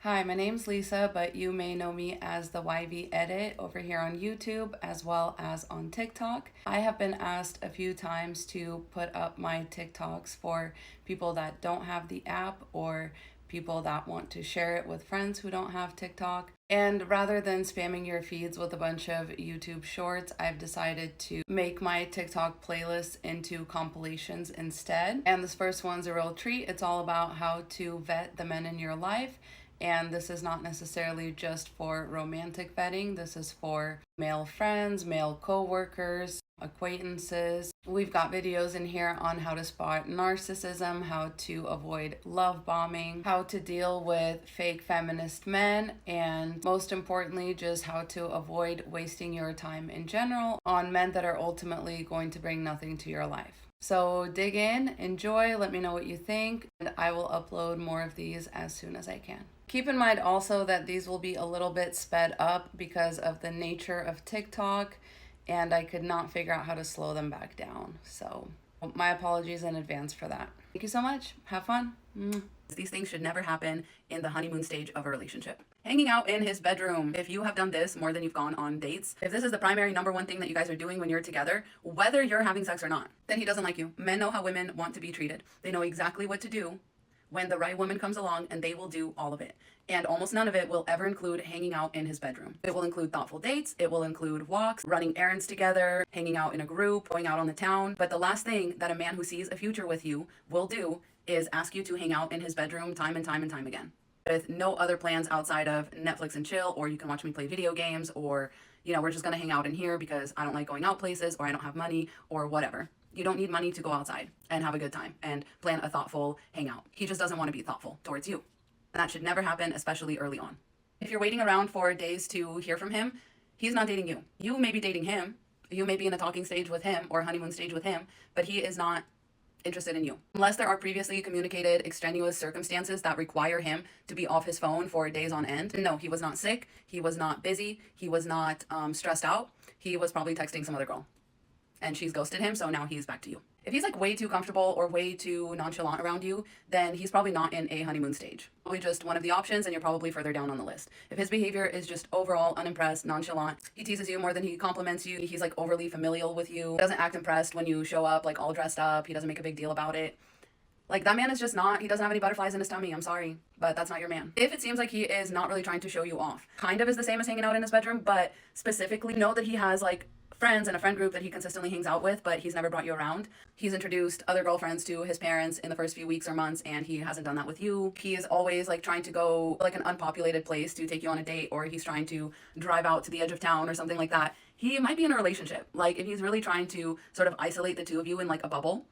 Hi, my name's Lisa, but you may know me as the YV Edit over here on YouTube as well as on TikTok. I have been asked a few times to put up my TikToks for people that don't have the app or people that want to share it with friends who don't have TikTok. And rather than spamming your feeds with a bunch of YouTube shorts, I've decided to make my TikTok playlists into compilations instead. And this first one's a real treat. It's all about how to vet the men in your life. And this is not necessarily just for romantic vetting. This is for male friends, male co-workers, acquaintances. We've got videos in here on how to spot narcissism, how to avoid love bombing, how to deal with fake feminist men, and most importantly, just how to avoid wasting your time in general on men that are ultimately going to bring nothing to your life. So dig in, enjoy, let me know what you think, and I will upload more of these as soon as I can. Keep in mind also that these will be a little bit sped up because of the nature of TikTok, and I could not figure out how to slow them back down. So my apologies in advance for that. Thank you so much. Have fun. These things should never happen in the honeymoon stage of a relationship. Hanging out in his bedroom. If you have done this more than you've gone on dates, if this is the primary number one thing that you guys are doing when you're together, whether you're having sex or not, then he doesn't like you. Men know how women want to be treated. They know exactly what to do when the right woman comes along, and they will do all of it. And almost none of it will ever include hanging out in his bedroom. It will include thoughtful dates, it will include walks, running errands together, hanging out in a group, going out on the town. But the last thing that a man who sees a future with you will do is ask you to hang out in his bedroom time and time and time again, with no other plans outside of Netflix and chill, or you can watch me play video games, or, you know, we're just gonna hang out in here because I don't like going out places, or I don't have money, or whatever. You don't need money to go outside and have a good time and plan a thoughtful hangout. He just doesn't want to be thoughtful towards you. And that should never happen, especially early on. If you're waiting around for days to hear from him, he's not dating you. You may be dating him. You may be in a talking stage with him or honeymoon stage with him, but he is not interested in you. Unless there are previously communicated extraneous circumstances that require him to be off his phone for days on end. No, he was not sick. He was not busy. He was not stressed out. He was probably texting some other girl, and she's ghosted him, so now he's back to you. If he's like way too comfortable or way too nonchalant around you, then he's probably not in a honeymoon stage. Probably just one of the options, and you're probably further down on the list. If his behavior is just overall unimpressed, nonchalant, he teases you more than he compliments you, he's like overly familial with you, doesn't act impressed when you show up like all dressed up, he doesn't make a big deal about it. Like, that man is just not, he doesn't have any butterflies in his tummy, I'm sorry, but that's not your man. If it seems like he is not really trying to show you off, kind of is the same as hanging out in his bedroom, but specifically know that he has like friends and a friend group that he consistently hangs out with, but he's never brought you around. He's introduced other girlfriends to his parents in the first few weeks or months, and he hasn't done that with you. He is always like trying to go like an unpopulated place to take you on a date, or he's trying to drive out to the edge of town or something like that. He might be in a relationship. Like, if he's really trying to sort of isolate the two of you in like a bubble,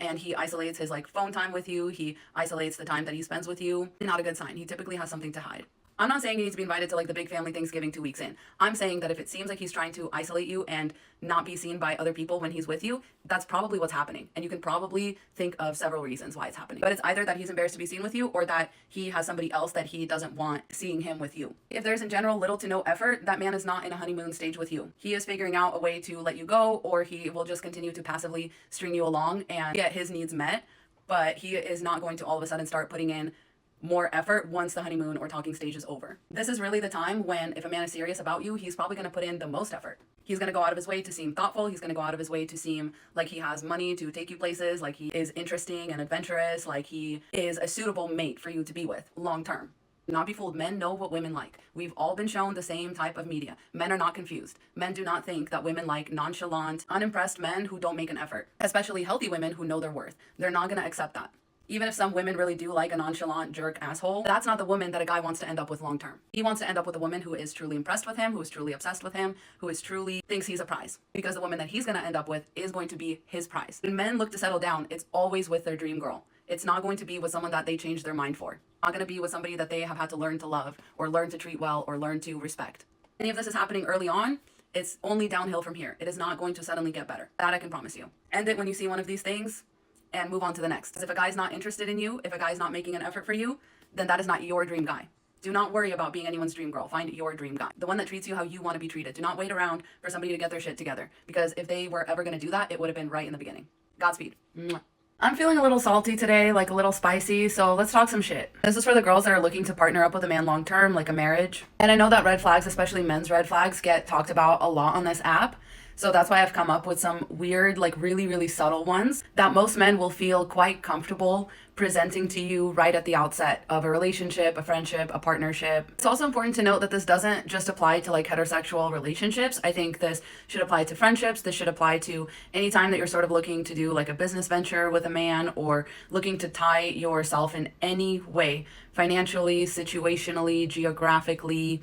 and he isolates his like phone time with you, he isolates the time that he spends with you, not a good sign. He typically has something to hide. I'm not saying he needs to be invited to like the big family Thanksgiving 2 weeks in. I'm saying that if it seems like he's trying to isolate you and not be seen by other people when he's with you, that's probably what's happening. And you can probably think of several reasons why it's happening. But it's either that he's embarrassed to be seen with you, or that he has somebody else that he doesn't want seeing him with you. If there's in general little to no effort, that man is not in a honeymoon stage with you. He is figuring out a way to let you go, or he will just continue to passively string you along and get his needs met. But he is not going to all of a sudden start putting in more effort once the honeymoon or talking stage is over. This is really the time when, if a man is serious about you, he's probably going to put in the most effort. He's going to go out of his way to seem thoughtful. He's going to go out of his way to seem like he has money to take you places, like he is interesting and adventurous, like he is a suitable mate for you to be with long term. Do not be fooled. Men know what women like. We've all been shown the same type of media. Men are not confused. Men do not think that women like nonchalant, unimpressed men who don't make an effort, especially healthy women who know their worth. They're not going to accept that. Even if some women really do like a nonchalant jerk asshole, that's not the woman that a guy wants to end up with long term. He wants to end up with a woman who is truly impressed with him, who is truly obsessed with him, who is truly thinks he's a prize. Because the woman that he's going to end up with is going to be his prize. When men look to settle down, it's always with their dream girl. It's not going to be with someone that they change their mind for. It's not going to be with somebody that they have had to learn to love, or learn to treat well, or learn to respect. Any of this is happening early on, it's only downhill from here. It is not going to suddenly get better. That I can promise you. End it when you see one of these things, and move on to the next. If a guy's not interested in you, if a guy's not making an effort for you, then that is not your dream guy. Do not worry about being anyone's dream girl. Find your dream guy. The one that treats you how you want to be treated. Do not wait around for somebody to get their shit together. Because if they were ever going to do that, it would have been right in the beginning. Godspeed. Mwah. I'm feeling a little salty today, like a little spicy, so let's talk some shit. This is for the girls that are looking to partner up with a man long term, like a marriage. And I know that red flags, especially men's red flags, get talked about a lot on this app. So that's why I've come up with some weird, like really, really subtle ones that most men will feel quite comfortable presenting to you right at the outset of a relationship, a friendship, a partnership. It's also important to note that this doesn't just apply to like heterosexual relationships. I think this should apply to friendships. This should apply to any time that you're sort of looking to do like a business venture with a man or looking to tie yourself in any way, financially, situationally, geographically,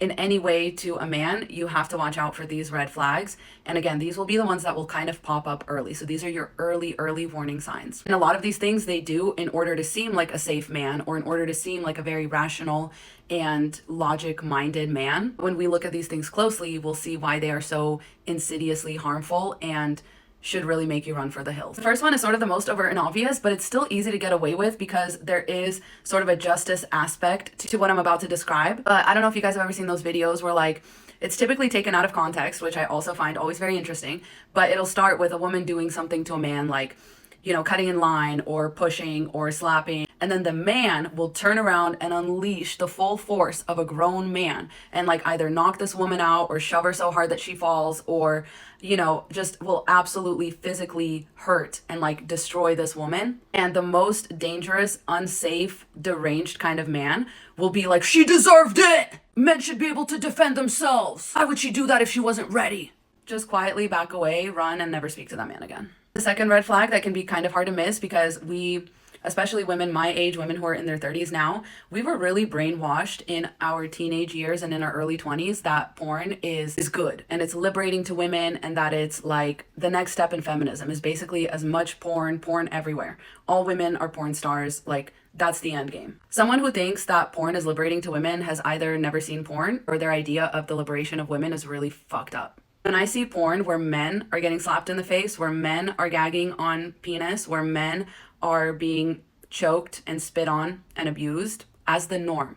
in any way to a man. You have to watch out for these red flags. And again, these will be the ones that will kind of pop up early. So these are your early warning signs. And a lot of these things they do in order to seem like a safe man or in order to seem like a very rational and logic-minded man. When we look at these things closely, we'll see why they are so insidiously harmful and should really make you run for the hills. The first one is sort of the most overt and obvious, but it's still easy to get away with because there is sort of a justice aspect to what I'm about to describe. But I don't know if you guys have ever seen those videos where like it's typically taken out of context, which I also find always very interesting, but it'll start with a woman doing something to a man like, you know, cutting in line or pushing or slapping. And then the man will turn around and unleash the full force of a grown man and like either knock this woman out or shove her so hard that she falls or, you know, just will absolutely physically hurt and like destroy this woman. And the most dangerous, unsafe, deranged kind of man will be like, she deserved it. Men should be able to defend themselves. Why would she do that if she wasn't ready? Just quietly back away, run, and never speak to that man again. The second red flag that can be kind of hard to miss because we, especially women my age, women who are in their 30s now, we were really brainwashed in our teenage years and in our early 20s that porn is good and it's liberating to women and that it's like the next step in feminism is basically as much porn everywhere. All women are porn stars, like that's the end game. Someone who thinks that porn is liberating to women has either never seen porn or their idea of the liberation of women is really fucked up. When I see porn where men are getting slapped in the face, where men are gagging on penis, where men are being choked and spit on and abused as the norm.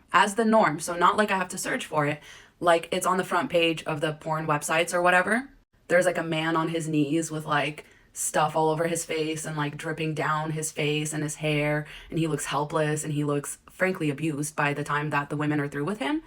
So not like I have to search for it, like it's on the front page of the porn websites or whatever. There's like a man on his knees with like stuff all over his face and like dripping down his face and his hair, and he looks helpless and he looks frankly abused by the time that the women are through with him.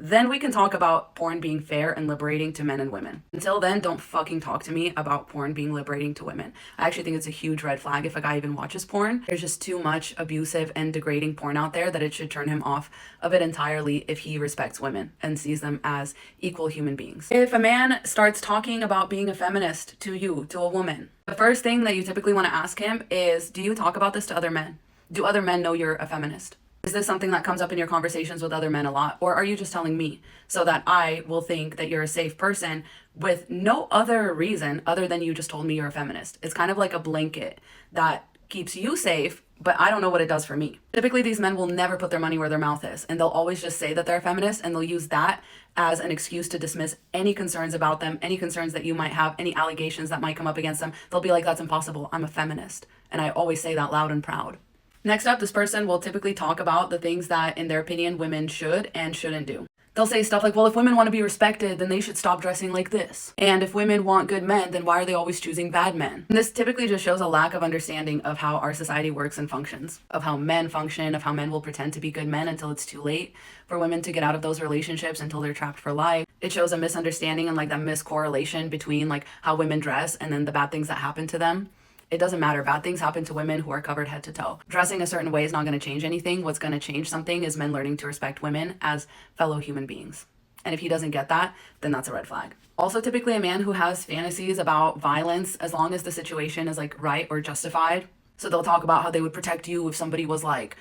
Then we can talk about porn being fair and liberating to men and women. Until then, don't fucking talk to me about porn being liberating to women. I actually think it's a huge red flag if a guy even watches porn. There's just too much abusive and degrading porn out there that it should turn him off of it entirely if he respects women and sees them as equal human beings. If a man starts talking about being a feminist to you, to a woman, the first thing that you typically want to ask him is, do you talk about this to other men? Do other men know you're a feminist? Is this something that comes up in your conversations with other men a lot? Or are you just telling me so that I will think that you're a safe person with no other reason other than you just told me you're a feminist? It's kind of like a blanket that keeps you safe, but I don't know what it does for me. Typically, these men will never put their money where their mouth is, and they'll always just say that they're a feminist, and they'll use that as an excuse to dismiss any concerns about them, any concerns that you might have, any allegations that might come up against them. They'll be like, that's impossible. I'm a feminist. And I always say that loud and proud. Next up, this person will typically talk about the things that, in their opinion, women should and shouldn't do. They'll say stuff like, well, if women want to be respected, then they should stop dressing like this. And if women want good men, then why are they always choosing bad men? And this typically just shows a lack of understanding of how our society works and functions, of how men function, of how men will pretend to be good men until it's too late for women to get out of those relationships until they're trapped for life. It shows a misunderstanding and like that miscorrelation between like how women dress and then the bad things that happen to them. It doesn't matter. Bad things happen to women who are covered head to toe. Dressing a certain way is not going to change anything. What's going to change something is men learning to respect women as fellow human beings. And if he doesn't get that, then that's a red flag. Also, typically a man who has fantasies about violence, as long as the situation is like right or justified. So they'll talk about how they would protect you if somebody was like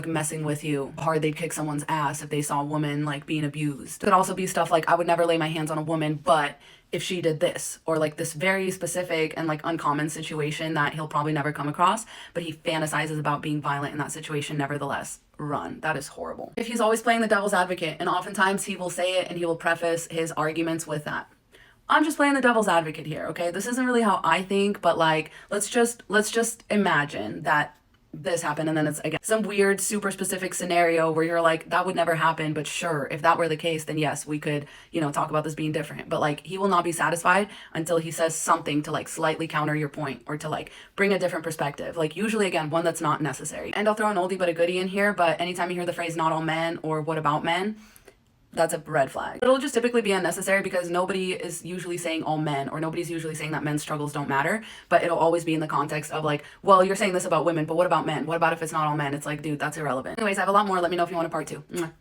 messing with you, how hard they'd kick someone's ass if they saw a woman like being abused. It could also be stuff like, I would never lay my hands on a woman, but if she did this, or like this very specific and like uncommon situation that he'll probably never come across, but he fantasizes about being violent in that situation nevertheless. Run. That is horrible. If he's always playing the devil's advocate, and oftentimes he will say it and he will preface his arguments with that. I'm just playing the devil's advocate here, okay? This isn't really how I think, but like, let's just imagine that this happened, and then it's again some weird super specific scenario where you're like, that would never happen, but sure, if that were the case, then yes, we could, talk about this being different. But like, he will not be satisfied until he says something to like slightly counter your point or to like bring a different perspective, like usually again one that's not necessary. And I'll throw an oldie but a goodie in here, but anytime you hear the phrase not all men or what about men, that's a red flag. It'll just typically be unnecessary because nobody is usually saying all men, or nobody's usually saying that men's struggles don't matter, but it'll always be in the context of like, well, you're saying this about women, but what about men? What about if it's not all men? It's like, dude, that's irrelevant. Anyways, I have a lot more. Let me know if you want a part 2. Mwah.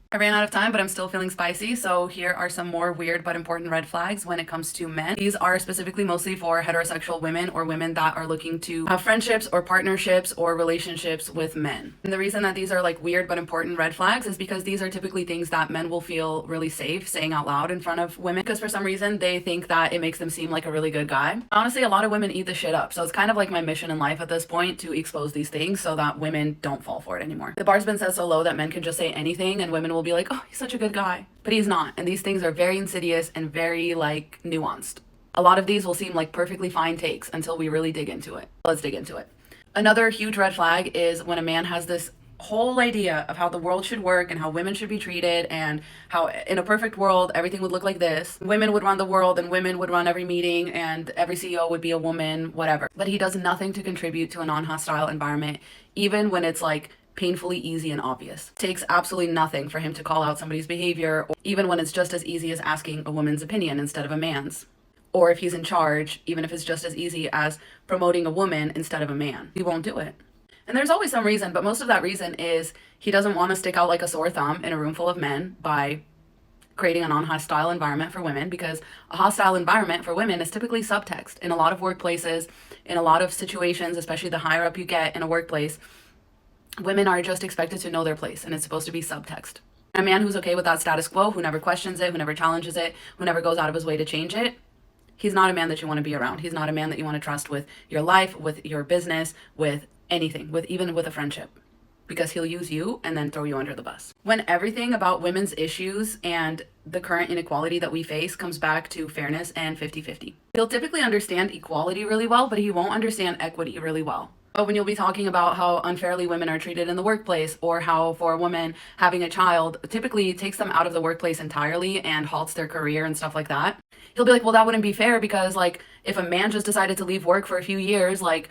I ran out of time, but I'm still feeling spicy, so here are some more weird but important red flags when it comes to men. These are specifically mostly for heterosexual women or women that are looking to have friendships or partnerships or relationships with men. And the reason that these are like weird but important red flags is because these are typically things that men will feel really safe saying out loud in front of women, because for some reason they think that it makes them seem like a really good guy. Honestly, a lot of women eat this shit up, so it's kind of like my mission in life at this point to expose these things so that women don't fall for it anymore. The bar's been set so low that men can just say anything and women will be like, oh, he's such a good guy, but he's not. And these things are very insidious and very like nuanced. A lot of these will seem like perfectly fine takes until we really dig into it. Let's dig into it. Another huge red flag is when a man has this whole idea of how the world should work and how women should be treated and how in a perfect world everything would look like this. Women would run the world and women would run every meeting and every CEO would be a woman, whatever. But he does nothing to contribute to a non-hostile environment, even when it's like painfully easy and obvious. It takes absolutely nothing for him to call out somebody's behavior, or even when it's just as easy as asking a woman's opinion instead of a man's. Or if he's in charge, even if it's just as easy as promoting a woman instead of a man, he won't do it. And there's always some reason, but most of that reason is he doesn't want to stick out like a sore thumb in a room full of men by creating a non-hostile environment for women, because a hostile environment for women is typically subtext. In a lot of workplaces, in a lot of situations, especially the higher up you get in a workplace, women are just expected to know their place, and it's supposed to be subtext. A man who's okay with that status quo, who never questions it, who never challenges it, who never goes out of his way to change it, he's not a man that you want to be around. He's not a man that you want to trust with your life, with your business, with anything, even with a friendship, because he'll use you and then throw you under the bus. When everything about women's issues and the current inequality that we face comes back to fairness and 50-50. He'll typically understand equality really well, but he won't understand equity really well. But when you'll be talking about how unfairly women are treated in the workplace, or how for a woman having a child typically takes them out of the workplace entirely and halts their career and stuff like that, he'll be like, well, that wouldn't be fair, because like if a man just decided to leave work for a few years, like,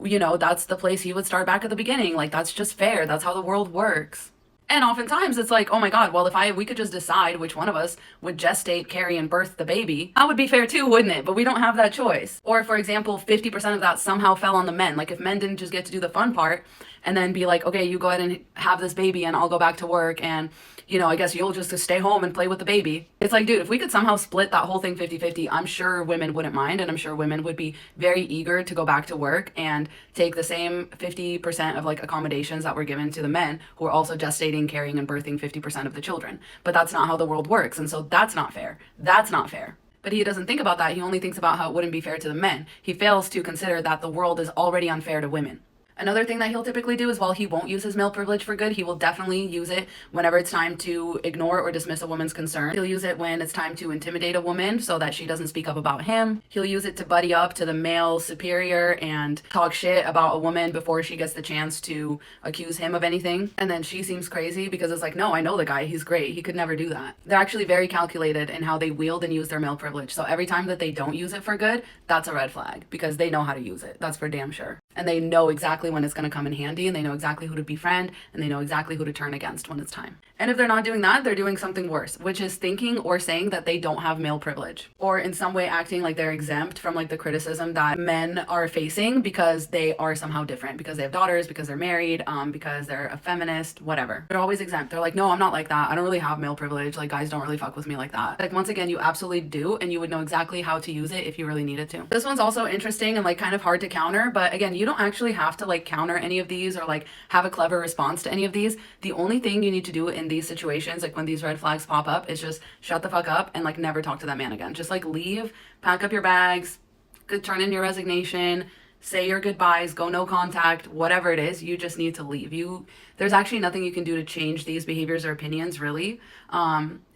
that's the place he would start back at the beginning. Like, that's just fair. That's how the world works. And oftentimes it's like, oh my God, well, if we could just decide which one of us would gestate, carry, and birth the baby, that would be fair too, wouldn't it? But we don't have that choice. Or for example, 50% of that somehow fell on the men. Like if men didn't just get to do the fun part and then be like, okay, you go ahead and have this baby and I'll go back to work and, I guess you'll just stay home and play with the baby. It's like, dude, if we could somehow split that whole thing 50-50, I'm sure women wouldn't mind, and I'm sure women would be very eager to go back to work and take the same 50% of like accommodations that were given to the men who are also gestating, carrying, and birthing 50% of the children. But that's not how the world works, and so that's not fair. That's not fair. But he doesn't think about that. He only thinks about how it wouldn't be fair to the men. He fails to consider that the world is already unfair to women. Another thing that he'll typically do is, while he won't use his male privilege for good, he will definitely use it whenever it's time to ignore or dismiss a woman's concern. He'll use it when it's time to intimidate a woman so that she doesn't speak up about him. He'll use it to buddy up to the male superior and talk shit about a woman before she gets the chance to accuse him of anything. And then she seems crazy because it's like, no, I know the guy. He's great. He could never do that. They're actually very calculated in how they wield and use their male privilege. So every time that they don't use it for good, that's a red flag, because they know how to use it. That's for damn sure. And they know exactly when it's going to come in handy, and they know exactly who to befriend, and they know exactly who to turn against when it's time. And if they're not doing that, they're doing something worse, which is thinking or saying that they don't have male privilege, or in some way acting like they're exempt from like the criticism that men are facing because they are somehow different, because they have daughters, because they're married, because they're a feminist, whatever. They're always exempt. They're like, no, I'm not like that. I don't really have male privilege. Like, guys don't really fuck with me like that. Like, once again, you absolutely do, and you would know exactly how to use it if you really needed to. This one's also interesting and like kind of hard to counter, but again, you don't actually have to like counter any of these or like have a clever response to any of these. The only thing you need to do in these situations, like when these red flags pop up, is just shut the fuck up and like never talk to that man again. Just like leave, pack up your bags, turn in your resignation, say your goodbyes, go no contact, whatever it is. You just need to leave. There's actually nothing you can do to change these behaviors or opinions, really.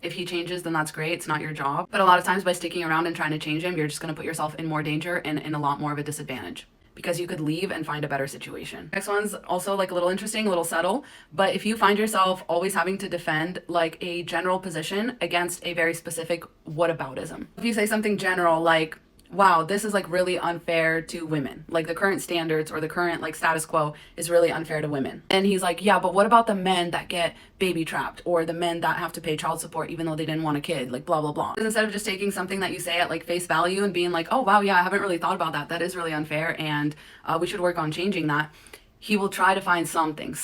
If he changes, then that's great. It's not your job. But a lot of times by sticking around and trying to change him, you're just going to put yourself in more danger and in a lot more of a disadvantage. because you could leave and find a better situation. Next one's also like a little interesting, a little subtle, but if you find yourself always having to defend like a general position against a very specific whataboutism. If you say something general like, wow, this is like really unfair to women. Like the current standards or the current like status quo is really unfair to women. And he's like, yeah, but what about the men that get baby trapped or the men that have to pay child support even though they didn't want a kid, like blah, blah, blah. Instead of just taking something that you say at like face value and being like, oh, wow, yeah, I haven't really thought about that. That is really unfair. And we should work on changing that. He will try to find something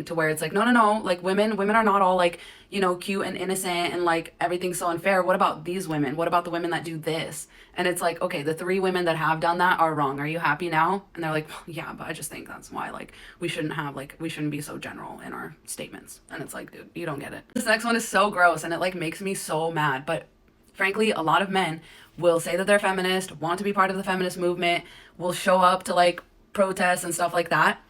to where it's like, no, like women are not all like, you know, cute and innocent and like everything's so unfair. What about these women? What about the women that do this? And it's like, okay, the 3 women that have done that are wrong. Are you happy now? And they're like, well, yeah, but I just think that's why like we shouldn't be so general in our statements. And it's like, dude, you don't get it. This next one is so gross and it like makes me so mad. But frankly, a lot of men will say that they're feminist, want to be part of the feminist movement, will show up to like protests and stuff like that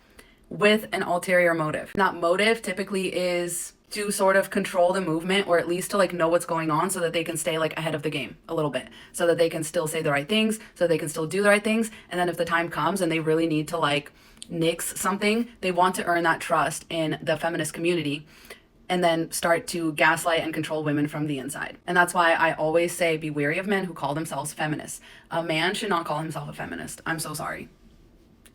with an ulterior motive. That motive typically is to sort of control the movement, or at least to like know what's going on so that they can stay like ahead of the game a little bit, so that they can still say the right things, so they can still do the right things. And then if the time comes and they really need to like nix something, they want to earn that trust in the feminist community and then start to gaslight and control women from the inside. And that's why I always say be wary of men who call themselves feminists. A man should not call himself a feminist. I'm so sorry.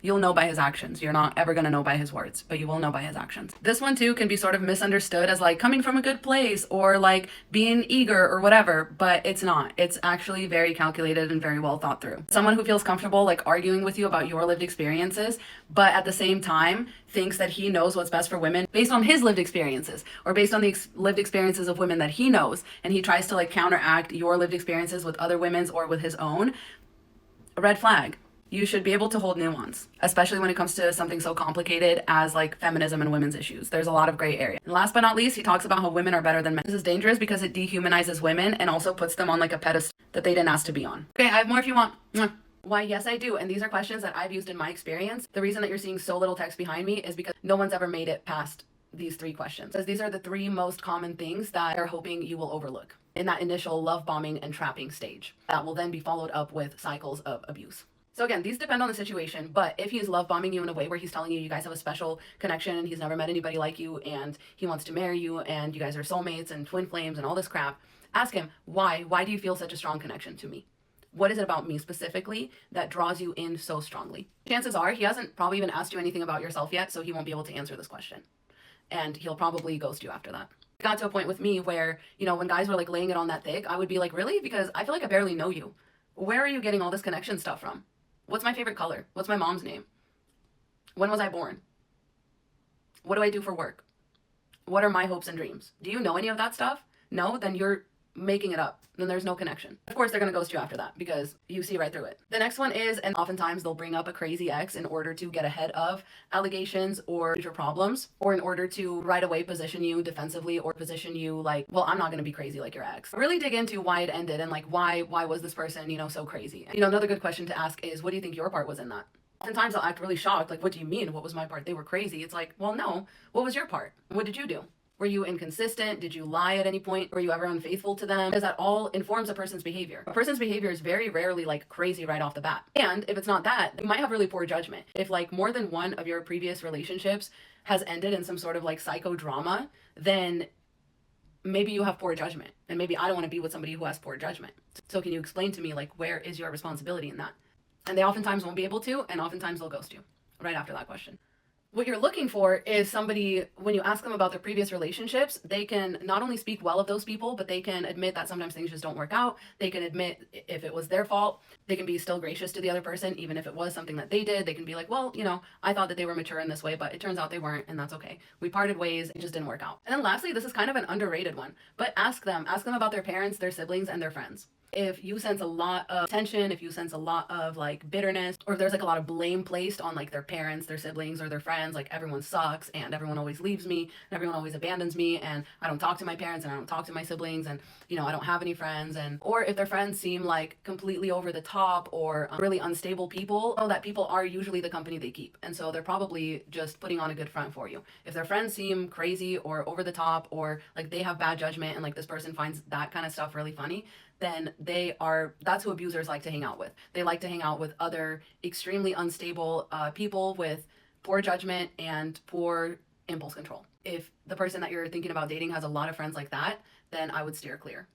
You'll know by his actions. You're not ever going to know by his words, but you will know by his actions. This one too can be sort of misunderstood as like coming from a good place or like being eager or whatever, but it's not. It's actually very calculated and very well thought through. Someone who feels comfortable like arguing with you about your lived experiences, but at the same time thinks that he knows what's best for women based on his lived experiences or based on the lived experiences of women that he knows, and he tries to like counteract your lived experiences with other women's or with his own. A red flag. You should be able to hold nuance, especially when it comes to something so complicated as like feminism and women's issues. There's a lot of gray area. And last but not least, he talks about how women are better than men. This is dangerous because it dehumanizes women and also puts them on like a pedestal that they didn't ask to be on. Okay, I have more if you want. Why, yes, I do. And these are questions that I've used in my experience. The reason that you're seeing so little text behind me is because no one's ever made it past these 3 questions. Because these are the 3 most common things that they're hoping you will overlook in that initial love bombing and trapping stage. That will then be followed up with cycles of abuse. So again, these depend on the situation, but if he's love bombing you in a way where he's telling you guys have a special connection and he's never met anybody like you and he wants to marry you and you guys are soulmates and twin flames and all this crap, ask him, why? Why do you feel such a strong connection to me? What is it about me specifically that draws you in so strongly? Chances are he hasn't probably even asked you anything about yourself yet, so he won't be able to answer this question. And he'll probably ghost you after that. It got to a point with me where, you know, when guys were like laying it on that thick, I would be like, really? Because I feel like I barely know you. Where are you getting all this connection stuff from? What's my favorite color? What's my mom's name? When was I born? What do I do for work? What are my hopes and dreams? Do you know any of that stuff? No? Then you're making it up. Then there's no connection. Of course, they're going to ghost you after that because you see right through it. The next one is, and oftentimes they'll bring up a crazy ex in order to get ahead of allegations or future problems, or in order to right away position you defensively or position you like, well, I'm not going to be crazy like your ex. Really dig into why it ended and like why was this person, you know, so crazy? You know, another good question to ask is, what do you think your part was in that? Oftentimes I'll act really shocked. Like, what do you mean? What was my part? They were crazy. It's like, well, no. What was your part? What did you do? Were you inconsistent? Did you lie at any point? Were you ever unfaithful to them? Because that all informs a person's behavior. A person's behavior is very rarely like crazy right off the bat. And if it's not that, you might have really poor judgment. If like more than one of your previous relationships has ended in some sort of like psychodrama, then maybe you have poor judgment. And maybe I don't want to be with somebody who has poor judgment. So can you explain to me like where is your responsibility in that? And they oftentimes won't be able to, and oftentimes they'll ghost you right after that question. What you're looking for is somebody, when you ask them about their previous relationships, they can not only speak well of those people, but they can admit that sometimes things just don't work out. They can admit if it was their fault. They can be still gracious to the other person, even if it was something that they did. They can be like, well, you know, I thought that they were mature in this way, but it turns out they weren't, and that's okay. We parted ways. It just didn't work out. And then lastly, this is kind of an underrated one, but ask them about their parents, their siblings, and their friends. If you sense a lot of tension, if you sense a lot of like bitterness, or if there's like a lot of blame placed on like their parents, their siblings, or their friends, like everyone sucks and everyone always leaves me and everyone always abandons me and I don't talk to my parents and I don't talk to my siblings and, you know, I don't have any friends, and or if their friends seem like completely over the top or really unstable people, know that people are usually the company they keep. And so they're probably just putting on a good front for you. If their friends seem crazy or over the top or like they have bad judgment and like this person finds that kind of stuff really funny, then that's who abusers like to hang out with. They like to hang out with other extremely unstable people with poor judgment and poor impulse control. If the person that you're thinking about dating has a lot of friends like that, then I would steer clear.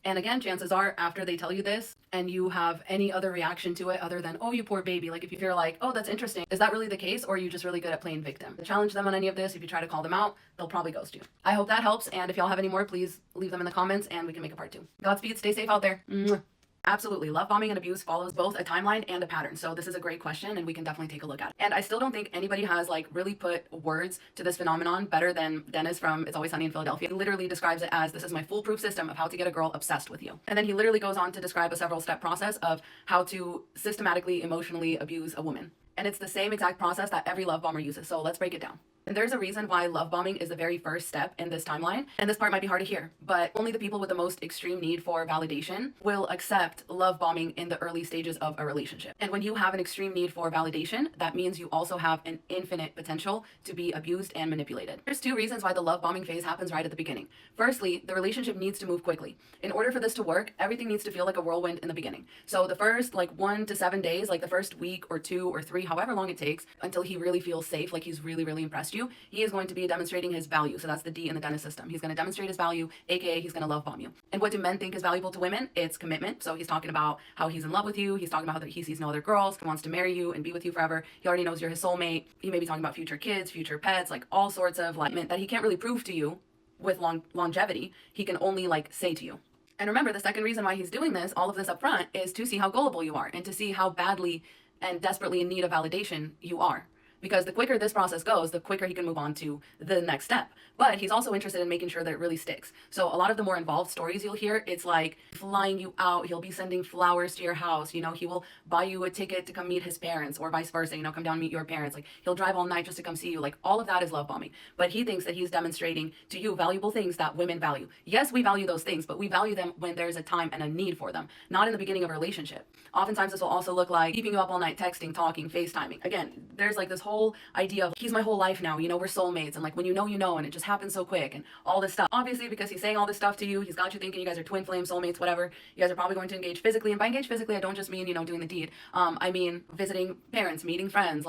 And again, chances are after they tell you this and you have any other reaction to it other than, oh, you poor baby, like if you're like, oh, that's interesting, is that really the case, or are you just really good at playing victim? Challenge them on any of this. If you try to call them out, they'll probably ghost you. I hope that helps, and if y'all have any more, please leave them in the comments and we can make a part 2. Godspeed, stay safe out there. Mwah. Absolutely. Love bombing and abuse follows both a timeline and a pattern. So this is a great question and we can definitely take a look at it. And I still don't think anybody has like really put words to this phenomenon better than Dennis from It's Always Sunny in Philadelphia. He literally describes it as, this is my foolproof system of how to get a girl obsessed with you. And then he literally goes on to describe a several step process of how to systematically, emotionally abuse a woman. And it's the same exact process that every love bomber uses. So let's break it down. And there's a reason why love bombing is the very first step in this timeline. And this part might be hard to hear, but only the people with the most extreme need for validation will accept love bombing in the early stages of a relationship. And when you have an extreme need for validation, that means you also have an infinite potential to be abused and manipulated. There's 2 reasons why the love bombing phase happens right at the beginning. Firstly, the relationship needs to move quickly. In order for this to work, everything needs to feel like a whirlwind in the beginning. So the first 1 to 7 days, like the first week or 2 or 3, however long it takes until he really feels safe, like he's really, really impressed you, he is going to be demonstrating his value. So that's the D in the Dennis system. He's going to demonstrate his value, aka he's going to love bomb you. And what do men think is valuable to women? It's commitment. So he's talking about how he's in love with you. He's talking about how he sees no other girls, he wants to marry you and be with you forever. He already knows you're his soulmate. He may be talking about future kids, future pets, like all sorts of that he can't really prove to you with longevity. He can only say to you. And remember, the second reason why he's doing this, all of this up front, is to see how gullible you are and to see how badly and desperately in need of validation you are. Because the quicker this process goes, the quicker he can move on to the next step. But he's also interested in making sure that it really sticks. So a lot of the more involved stories you'll hear, it's like flying you out. He'll be sending flowers to your house. He will buy you a ticket to come meet his parents, or vice versa, come down and meet your parents. He'll drive all night just to come see you. All of that is love bombing. But he thinks that he's demonstrating to you valuable things that women value. Yes, we value those things, but we value them when there's a time and a need for them, not in the beginning of a relationship. Oftentimes this will also look like keeping you up all night, texting, talking, FaceTiming. Again, there's this whole idea of he's my whole life now, we're soulmates, and when you know, and it just happens so quick and all this stuff. Obviously, because he's saying all this stuff to you, he's got you thinking you guys are twin flame soulmates, whatever. You guys are probably going to engage physically, and by engage physically, I don't just mean, doing the deed. I mean visiting parents, meeting friends,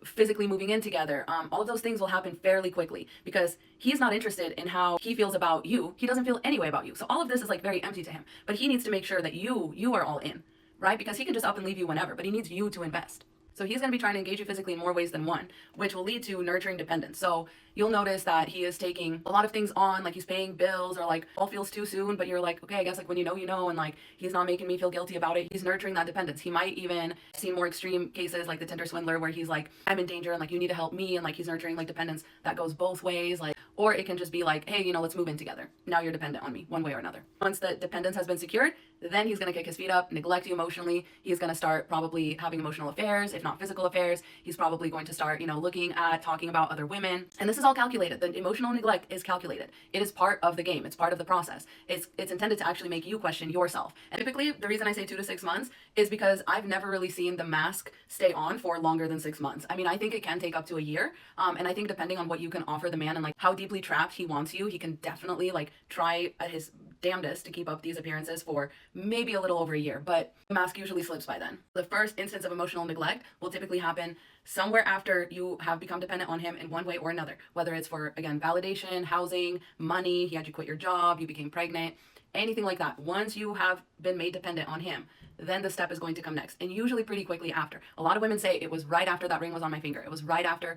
physically moving in together. All of those things will happen fairly quickly because he's not interested in how he feels about you. He doesn't feel any way about you. So all of this is very empty to him, but he needs to make sure that you are all in, right? Because he can just up and leave you whenever, but he needs you to invest. So he's going to be trying to engage you physically in more ways than one, which will lead to nurturing dependence. So you'll notice that he is taking a lot of things on, he's paying bills, or all feels too soon, but you're okay, I guess when you know, and he's not making me feel guilty about it. He's nurturing that dependence. He might even see more extreme cases like the Tinder swindler where he's I'm in danger and you need to help me, and he's nurturing dependence that goes both ways. Or it can just be hey, let's move in together. Now you're dependent on me one way or another. Once the dependence has been secured, then he's going to kick his feet up, neglect you emotionally. He's going to start probably having emotional affairs, if not physical affairs. He's probably going to start, looking at talking about other women. And this is all calculated. The emotional neglect is calculated. It is part of the game. It's part of the process. It's intended to actually make you question yourself. And typically, the reason I say 2 to 6 months is because I've never really seen the mask stay on for longer than 6 months. I mean, I think it can take up to a year. And I think depending on what you can offer the man and how deeply trapped he wants you, he can definitely try at his damnedest to keep up these appearances for maybe a little over a year, but the mask usually slips by then. The first instance of emotional neglect will typically happen somewhere after you have become dependent on him in one way or another, whether it's for, again, validation, housing, money, he had you quit your job, you became pregnant, anything like that. Once you have been made dependent on him, then the step is going to come next, and usually pretty quickly after. A lot of women say it was right after that ring was on my finger. It was right after,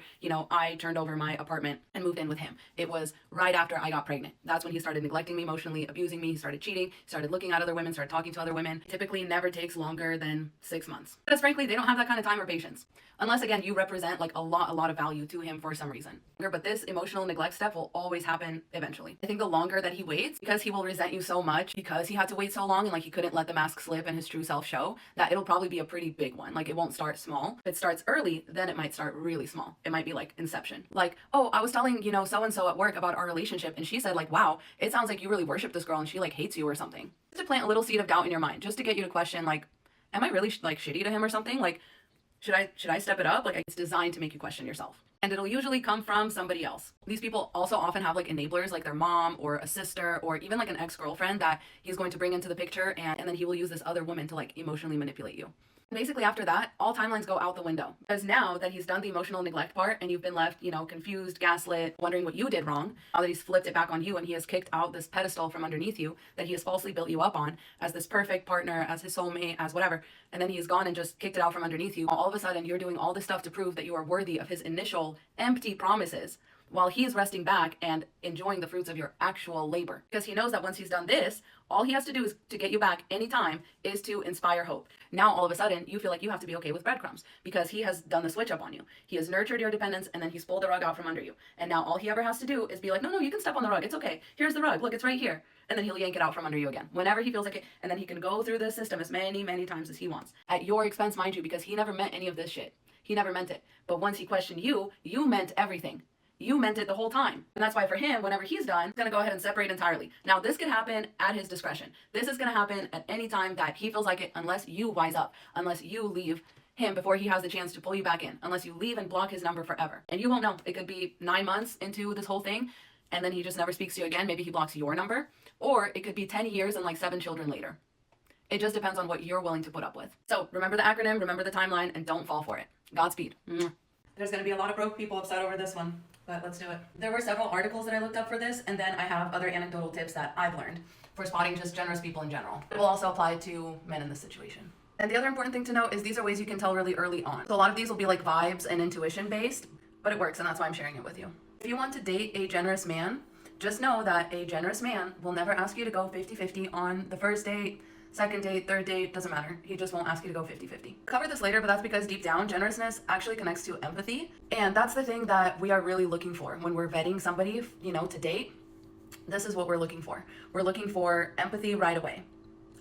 I turned over my apartment and moved in with him. It was right after I got pregnant. That's when he started neglecting me emotionally, abusing me, he started cheating, started looking at other women, started talking to other women. It typically never takes longer than 6 months. Because frankly, they don't have that kind of time or patience. Unless, again, you represent a lot of value to him for some reason. But this emotional neglect step will always happen eventually. I think the longer that he waits, because he will resent you so much, because he had to wait so long and he couldn't let the mask slip and his true self show, that it'll probably be a pretty big one. It won't start small. If it starts early, then it might start really small. It might be Inception. Oh, I was telling, so-and-so at work about our relationship, and she said wow, it sounds like you really worship this girl and she hates you or something. Just to plant a little seed of doubt in your mind, just to get you to question am I really shitty to him or something? Should I step it up? It's designed to make you question yourself. and it'll usually come from somebody else. These people also often have like enablers, like their mom or a sister or even like an ex-girlfriend that he's going to bring into the picture, and then he will use this other woman to like emotionally manipulate you. Basically, after that, all timelines go out the window. Because now that he's done the emotional neglect part and you've been left, confused, gaslit, wondering what you did wrong, now that he's flipped it back on you and he has kicked out this pedestal from underneath you that he has falsely built you up on as this perfect partner, as his soulmate, as whatever, and then he's gone and just kicked it out from underneath you, all of a sudden you're doing all this stuff to prove that you are worthy of his initial empty promises, while he's resting back and enjoying the fruits of your actual labor. Because he knows that once he's done this, all he has to do is to get you back anytime is to inspire hope. Now, all of a sudden, you feel like you have to be okay with breadcrumbs because he has done the switch up on you. He has nurtured your dependence and then he's pulled the rug out from under you. And now all he ever has to do is be like, no, you can step on the rug. It's okay. Here's the rug. Look, it's right here. And then he'll yank it out from under you again whenever he feels like it. And then he can go through the system as many, many times as he wants at your expense, mind you, because he never meant any of this shit. He never meant it. But once he questioned you, you meant everything. You meant it the whole time. And that's why for him, whenever he's done, he's going to go ahead and separate entirely. Now, this could happen at his discretion. This is going to happen at any time that he feels like it, unless you wise up, unless you leave him before he has the chance to pull you back in, unless you leave and block his number forever. And you won't know. It could be 9 months into this whole thing, and then he just never speaks to you again. Maybe he blocks your number. Or it could be 10 years and like 7 children later. It just depends on what you're willing to put up with. So remember the acronym, remember the timeline, and don't fall for it. Godspeed. There's going to be a lot of broke people upset over this one. But let's do it. There were several articles that I looked up for this, and then I have other anecdotal tips that I've learned for spotting just generous people in general. It will also apply to men in this situation. And the other important thing to note is these are ways you can tell really early on. So a lot of these will be like vibes and intuition based, but it works, and that's why I'm sharing it with you. If you want to date a generous man, just know that a generous man will never ask you to go 50-50 on the first date, second date, third date, doesn't matter. He just won't ask you to go 50-50. Cover this later, but that's because deep down, generousness actually connects to empathy. And that's the thing that we are really looking for when we're vetting somebody, to date. This is what we're looking for. We're looking for empathy right away.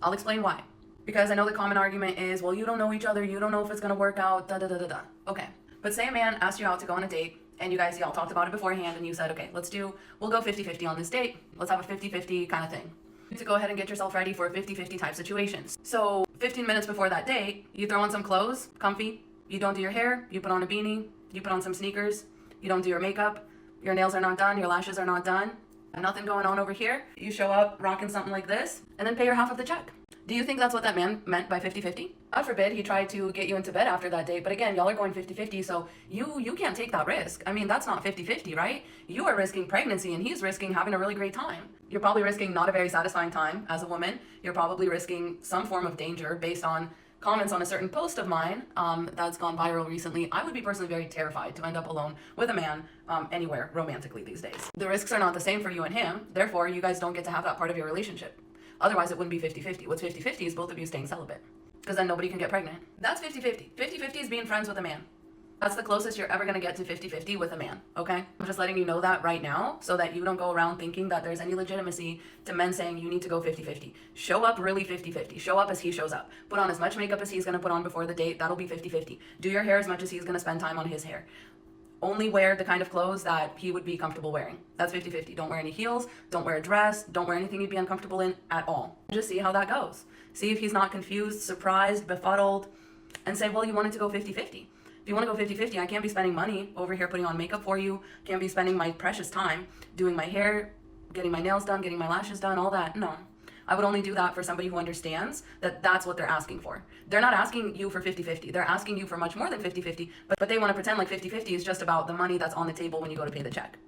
I'll explain why. Because I know the common argument is, well, you don't know each other. You don't know if it's going to work out, da-da-da-da-da. Okay. But say a man asked you out to go on a date, and you guys, y'all talked about it beforehand, and you said, okay, we'll go 50-50 on this date. Let's have a 50-50 kind of thing. To go ahead and get yourself ready for 50-50 type situations. So 15 minutes before that date, you throw on some clothes, comfy, you don't do your hair, you put on a beanie, you put on some sneakers, you don't do your makeup, your nails are not done, your lashes are not done, nothing going on over here. You show up rocking something like this, and then pay your half of the check. Do you think that's what that man meant by 50-50? God forbid he tried to get you into bed after that date, but again, y'all are going 50-50, so you can't take that risk. I mean, that's not 50-50, right? You are risking pregnancy, and he's risking having a really great time. You're probably risking not a very satisfying time as a woman. You're probably risking some form of danger based on comments on a certain post of mine that's gone viral recently. I would be personally very terrified to end up alone with a man anywhere romantically these days. The risks are not the same for you and him, therefore you guys don't get to have that part of your relationship. Otherwise, it wouldn't be 50-50. What's 50-50 is both of you staying celibate. Because then nobody can get pregnant. That's 50-50. 50-50 is being friends with a man. That's the closest you're ever going to get to 50-50 with a man, okay? I'm just letting you know that right now so that you don't go around thinking that there's any legitimacy to men saying you need to go 50-50. Show up really 50-50. Show up as he shows up. Put on as much makeup as he's going to put on before the date. That'll be 50-50. Do your hair as much as he's going to spend time on his hair. Only wear the kind of clothes that he would be comfortable wearing. That's 50-50. Don't wear any heels. Don't wear a dress. Don't wear anything you'd be uncomfortable in at all. Just see how that goes. See if he's not confused, surprised, befuddled, and say, well, you wanted to go 50-50. If you want to go 50-50, I can't be spending money over here putting on makeup for you. Can't be spending my precious time doing my hair, getting my nails done, getting my lashes done, all that. No. I would only do that for somebody who understands that that's what they're asking for. They're not asking you for 50-50. They're asking you for much more than 50-50, but they want to pretend like 50-50 is just about the money that's on the table when you go to pay the check.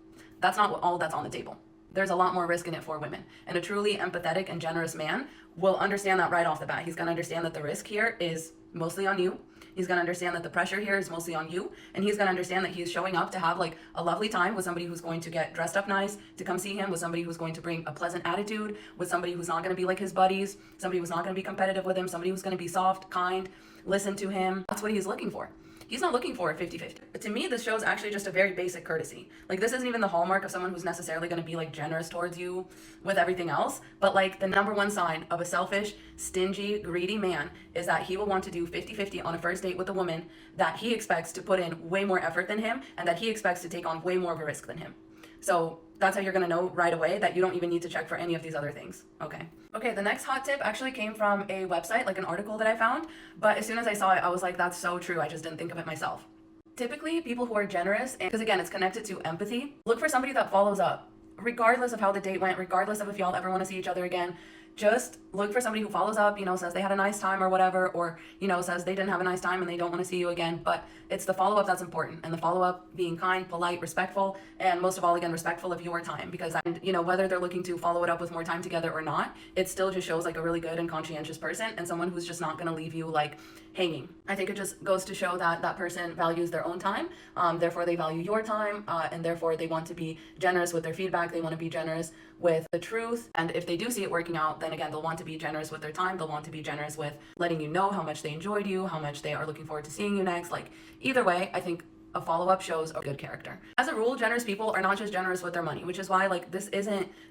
That's not all that's on the table. There's a lot more risk in it for women. And a truly empathetic and generous man will understand that right off the bat. He's going to understand that the risk here is mostly on you. He's going to understand that the pressure here is mostly on you. And he's going to understand that he's showing up to have like a lovely time with somebody who's going to get dressed up nice, to come see him, with somebody who's going to bring a pleasant attitude, with somebody who's not going to be like his buddies, somebody who's not going to be competitive with him, somebody who's going to be soft, kind, listen to him. That's what he's looking for. He's not looking for a 50-50. To me, this shows actually just a very basic courtesy. Like, this isn't even the hallmark of someone who's necessarily going to be like generous towards you with everything else. But like the number one sign of a selfish, stingy, greedy man is that he will want to do 50-50 on a first date with a woman that he expects to put in way more effort than him and that he expects to take on way more of a risk than him. So that's how you're going to know right away that you don't even need to check for any of these other things. Okay, the next hot tip actually came from a website, like an article that I found. But as soon as I saw it, I was like, that's so true. I just didn't think of it myself. Typically, people who are generous, because again, it's connected to empathy, look for somebody that follows up. Regardless of how the date went, regardless of if y'all ever want to see each other again, just look for somebody who follows up, says they had a nice time or whatever, or, says they didn't have a nice time and they don't want to see you again. But it's the follow-up that's important, and the follow-up being kind, polite, respectful, and most of all, again, respectful of your time, because, whether they're looking to follow it up with more time together or not, it still just shows like a really good and conscientious person and someone who's just not going to leave you like hanging. I think it just goes to show that that person values their own time, therefore they value your time, and therefore they want to be generous with their feedback, they want to be generous with the truth, and if they do see it working out, then again, they'll want to be generous with their time, they'll want to be generous with letting you know how much they enjoyed you, how much they are looking forward to seeing you next. Like, either way, I think a follow-up shows a good character. As a rule, generous people are not just generous with their money, which is why like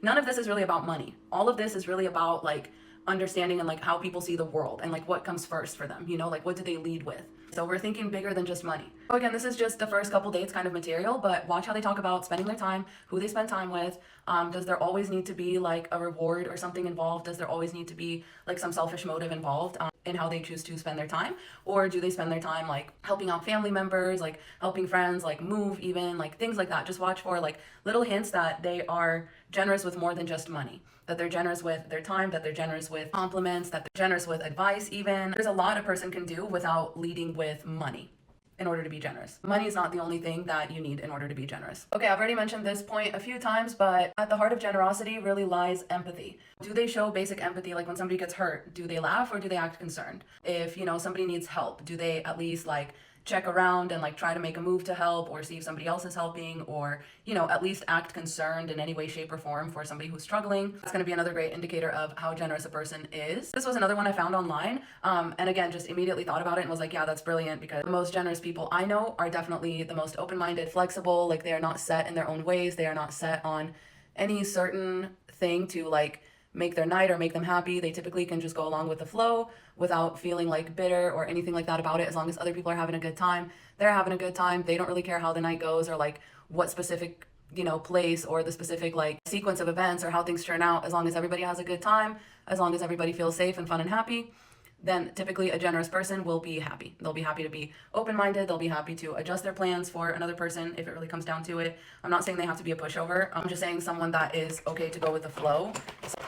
none of this is really about money. All of this is really about like understanding and like how people see the world and like what comes first for them, like what do they lead with. So we're thinking bigger than just money. So again, this is just the first couple dates kind of material, but watch how they talk about spending their time, who they spend time with. Does there always need to be like a reward or something involved? Does there always need to be like some selfish motive involved in how they choose to spend their time? Or do they spend their time like helping out family members, like helping friends, like move even, like things like that. Just watch for like little hints that they are generous with more than just money, that they're generous with their time, that they're generous with compliments, that they're generous with advice even. There's a lot a person can do without leading with money in order to be generous. Money is not the only thing that you need in order to be generous. Okay, I've already mentioned this point a few times, but at the heart of generosity really lies empathy. Do they show basic empathy? Like when somebody gets hurt, do they laugh or do they act concerned? If, somebody needs help, do they at least like check around and like try to make a move to help or see if somebody else is helping, or at least act concerned in any way, shape, or form for somebody who's struggling? That's going to be another great indicator of how generous a person is. This was another one I found online, and again just immediately thought about it and was like, yeah, that's brilliant, because the most generous people I know are definitely the most open-minded, flexible. Like they are not set in their own ways, they are not set on any certain thing to like make their night or make them happy. They typically can just go along with the flow without feeling like bitter or anything like that about it. As long as other people are having a good time, they're having a good time. They don't really care how the night goes or like what specific place or the specific like sequence of events or how things turn out. As long as everybody has a good time, as long as everybody feels safe and fun and happy, then typically a generous person will be happy. They'll be happy to be open-minded. They'll be happy to adjust their plans for another person if it really comes down to it. I'm not saying they have to be a pushover. I'm just saying someone that is okay to go with the flow,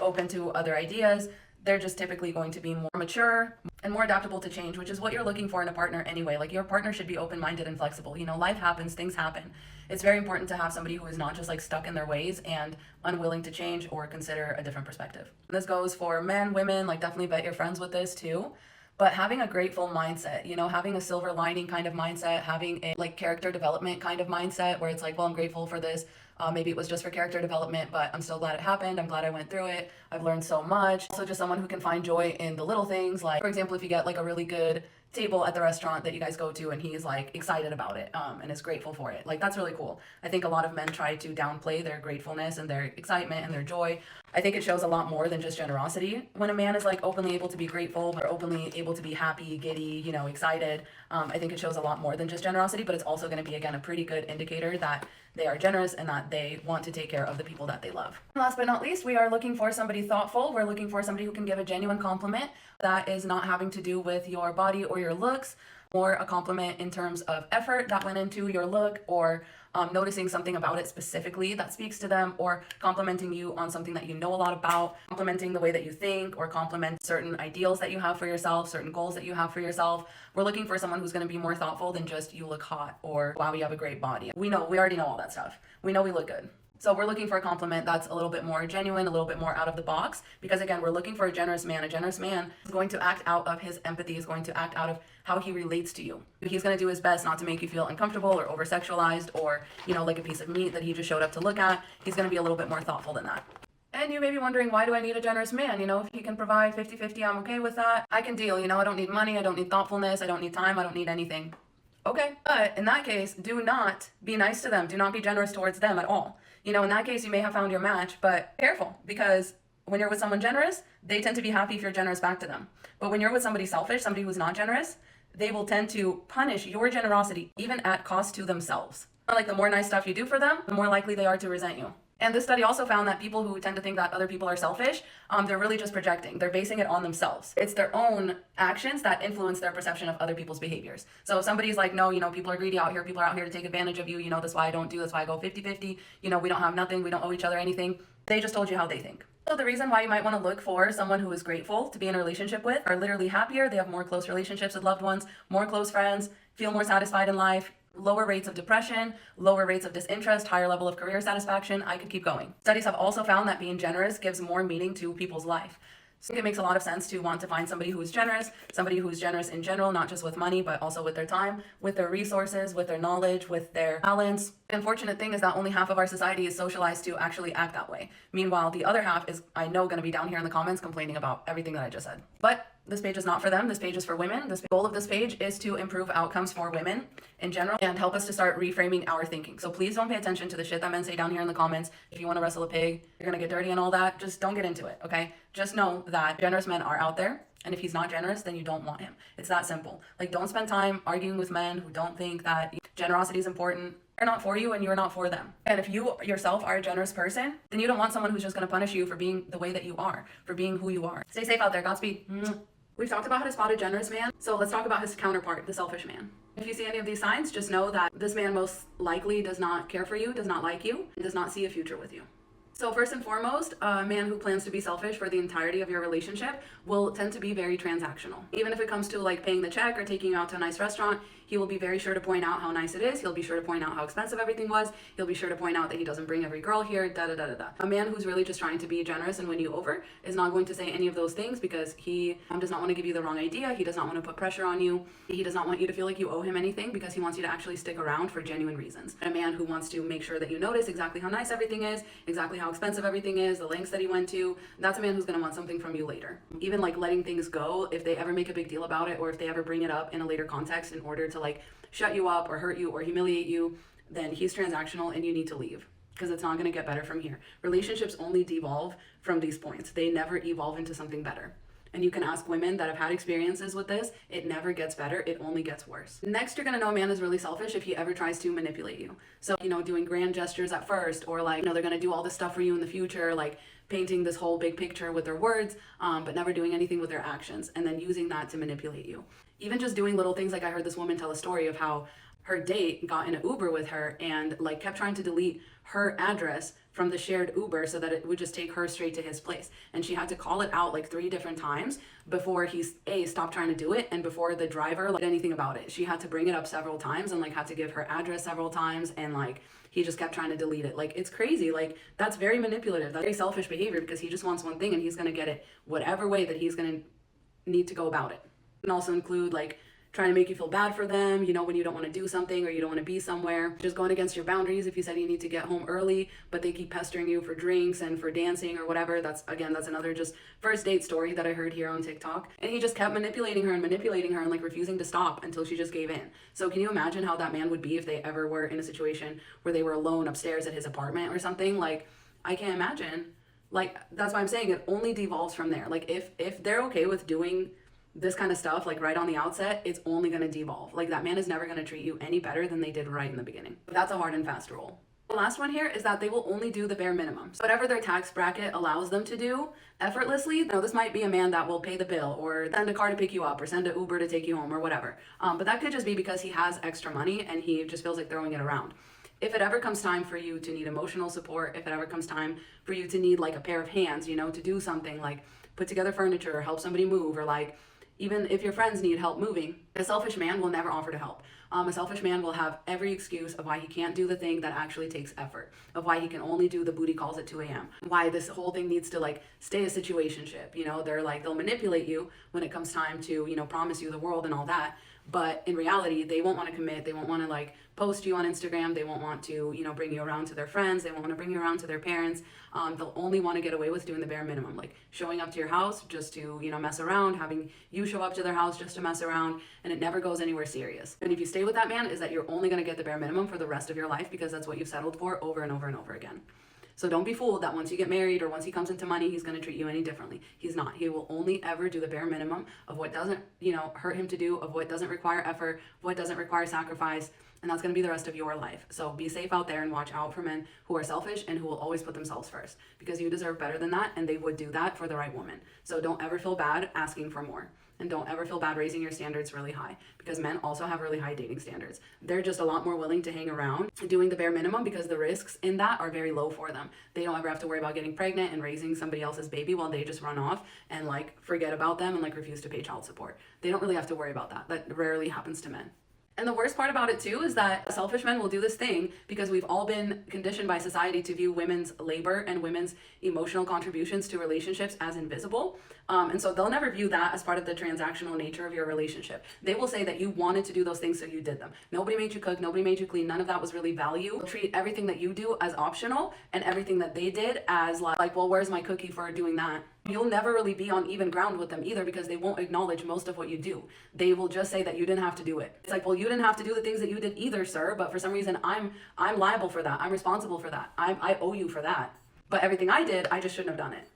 open to other ideas. They're just typically going to be more mature and more adaptable to change, which is what you're looking for in a partner anyway. Like your partner should be open-minded and flexible. Life happens, things happen. It's very important to have somebody who is not just like stuck in their ways and unwilling to change or consider a different perspective. This goes for men, women, like definitely bet your friends with this too. But having a grateful mindset, having a silver lining kind of mindset, having a like character development kind of mindset where it's like, well, I'm grateful for this. Maybe it was just for character development, but I'm still glad it happened. I'm glad I went through it. I've learned so much. Also just someone who can find joy in the little things. Like, for example, if you get like a really good table at the restaurant that you guys go to and he's like excited about it and is grateful for it. Like that's really cool. I think a lot of men try to downplay their gratefulness and their excitement and their joy. I think it shows a lot more than just generosity. When a man is like openly able to be grateful or openly able to be happy, giddy, excited, I think it shows a lot more than just generosity, but it's also going to be, again, a pretty good indicator that they are generous and that they want to take care of the people that they love. Last but not least, we are looking for somebody thoughtful. We're looking for somebody who can give a genuine compliment that is not having to do with your body or your looks, or a compliment in terms of effort that went into your look, or noticing something about it specifically that speaks to them, or complimenting you on something that you know a lot about, complimenting the way that you think, or compliment certain ideals that you have for yourself, certain goals that you have for yourself. We're looking for someone who's going to be more thoughtful than just you look hot or wow, you have a great body. We already know all that stuff. We know we look good. So we're looking for a compliment that's a little bit more genuine, a little bit more out of the box, because again, we're looking for a generous man. A generous man is going to act out of his empathy, is going to act out of how he relates to you. He's going to do his best not to make you feel uncomfortable or over-sexualized or, like a piece of meat that he just showed up to look at. He's going to be a little bit more thoughtful than that. And you may be wondering, why do I need a generous man? If he can provide 50-50, I'm okay with that. I can deal, I don't need money, I don't need thoughtfulness, I don't need time, I don't need anything. Okay, but in that case, do not be nice to them. Do not be generous towards them at all. In that case, you may have found your match, but careful, because when you're with someone generous, they tend to be happy if you're generous back to them. But when you're with somebody selfish, somebody who's not generous, they will tend to punish your generosity, even at cost to themselves. Like the more nice stuff you do for them, the more likely they are to resent you. And this study also found that people who tend to think that other people are selfish, they're really just projecting. They're basing it on themselves. It's their own actions that influence their perception of other people's behaviors. So if somebody's like, no, people are greedy out here. People are out here to take advantage of you. That's why I don't do. That's why I go 50-50. We don't have nothing. We don't owe each other anything. They just told you how they think. So the reason why you might want to look for someone who is grateful to be in a relationship with, are literally happier. They have more close relationships with loved ones, more close friends, feel more satisfied in life, lower rates of depression, lower rates of disinterest, higher level of career satisfaction. I could keep going. Studies have also found that being generous gives more meaning to people's life. So it makes a lot of sense to want to find somebody who is generous in general, not just with money, but also with their time, with their resources, with their knowledge, with their talents. The unfortunate thing is that only half of our society is socialized to actually act that way. Meanwhile, the other half is, I know, going to be down here in the comments complaining about everything that I just said. But this page is not for them. This page is for women. The goal of this page is to improve outcomes for women in general and help us to start reframing our thinking. So please don't pay attention to the shit that men say down here in the comments. If you want to wrestle a pig, you're going to get dirty and all that. Just don't get into it, okay? Just know that generous men are out there. And if he's not generous, then you don't want him. It's that simple. Like, don't spend time arguing with men who don't think that generosity is important. They're not for you and you're not for them. And if you yourself are a generous person, then you don't want someone who's just going to punish you for being the way that you are, for being who you are. Stay safe out there. Godspeed. We've talked about how to spot a generous man, so let's talk about his counterpart, the selfish man. If you see any of these signs, just know that this man most likely does not care for you, does not like you, and does not see a future with you. So first and foremost, a man who plans to be selfish for the entirety of your relationship will tend to be very transactional. Even if it comes to like paying the check or taking you out to a nice restaurant, he will be very sure to point out how nice it is. He'll be sure to point out how expensive everything was. He'll be sure to point out that he doesn't bring every girl here, da-da-da-da-da. A man who's really just trying to be generous and win you over is not going to say any of those things because he does not want to give you the wrong idea. He does not want to put pressure on you. He does not want you to feel like you owe him anything because he wants you to actually stick around for genuine reasons. A man who wants to make sure that you notice exactly how nice everything is, exactly how expensive everything is, the lengths that he went to, that's a man who's going to want something from you later. Even like letting things go, if they ever make a big deal about it or if they ever bring it up in a later context in order to like shut you up or hurt you or humiliate you, then he's transactional and you need to leave because it's not going to get better from here. Relationships only devolve from these points. They never evolve into something better. And you can ask women that have had experiences with this. It never gets better. It only gets worse. Next, you're going to know a man is really selfish if he ever tries to manipulate you. So, doing grand gestures at first, or like, they're going to do all this stuff for you in the future, like painting this whole big picture with their words, but never doing anything with their actions, and then using that to manipulate you. Even just doing little things, like I heard this woman tell a story of how her date got in an Uber with her and like kept trying to delete her address from the shared Uber so that it would just take her straight to his place. And she had to call it out like 3 different times before he stopped trying to do it and before the driver did anything about it. She had to bring it up several times and like had to give her address several times, and like he just kept trying to delete it. Like, it's crazy. Like, that's very manipulative. That's very selfish behavior because he just wants one thing and he's going to get it whatever way that he's going to need to go about it. And also include like trying to make you feel bad for them, when you don't want to do something or you don't want to be somewhere, just going against your boundaries. If you said you need to get home early, but they keep pestering you for drinks and for dancing or whatever, that's another just first date story that I heard here on TikTok. And he just kept manipulating her and like refusing to stop until she just gave in. So can you imagine how that man would be if they ever were in a situation where they were alone upstairs at his apartment or something? Like, I can't imagine. Like, that's why I'm saying it only devolves from there. Like, if they're okay with doing this kind of stuff, like right on the outset, it's only going to devolve. Like, that man is never going to treat you any better than they did right in the beginning. That's a hard and fast rule. The last one here is that they will only do the bare minimum. So whatever their tax bracket allows them to do effortlessly. This might be a man that will pay the bill or send a car to pick you up or send an Uber to take you home or whatever. But that could just be because he has extra money and he just feels like throwing it around. If it ever comes time for you to need emotional support, if it ever comes time for you to need like a pair of hands, to do something like put together furniture or help somebody move, or like even if your friends need help moving, a selfish man will never offer to help. A selfish man will have every excuse of why he can't do the thing that actually takes effort, of why he can only do the booty calls at 2 a.m., why this whole thing needs to like stay a situationship. They'll manipulate you when it comes time to, promise you the world and all that. But in reality, they won't want to commit. They won't want to like post you on Instagram. They won't want to, bring you around to their friends. They won't want to bring you around to their parents. They'll only want to get away with doing the bare minimum, like showing up to your house just to, mess around, having you show up to their house just to mess around, and it never goes anywhere serious. And if you stay with that man, is that you're only going to get the bare minimum for the rest of your life because that's what you've settled for over and over and over again. So don't be fooled that once you get married or once he comes into money, he's going to treat you any differently. He's not. He will only ever do the bare minimum of what doesn't, hurt him to do, of what doesn't require effort, of what doesn't require sacrifice. And that's going to be the rest of your life. So be safe out there and watch out for men who are selfish and who will always put themselves first, because you deserve better than that, and they would do that for the right woman. So don't ever feel bad asking for more. And don't ever feel bad raising your standards really high, because men also have really high dating standards. They're just a lot more willing to hang around doing the bare minimum because the risks in that are very low for them. They don't ever have to worry about getting pregnant and raising somebody else's baby while they just run off and forget about them and refuse to pay child support. They don't really have to worry about that. That rarely happens to men. And the worst part about it too is that selfish men will do this thing because we've all been conditioned by society to view women's labor and women's emotional contributions to relationships as invisible. And so they'll never view that as part of the transactional nature of your relationship. They will say that you wanted to do those things, so you did them. Nobody made you cook, nobody made you clean, none of that was really value. They'll treat everything that you do as optional and everything that they did as well, where's my cookie for doing that? You'll never really be on even ground with them either, because they won't acknowledge most of what you do. They will just say that you didn't have to do it. It's well, you didn't have to do the things that you did either, sir, but for some reason I'm liable for that. I'm responsible for that. I owe you for that. But everything I did, I just shouldn't have done it.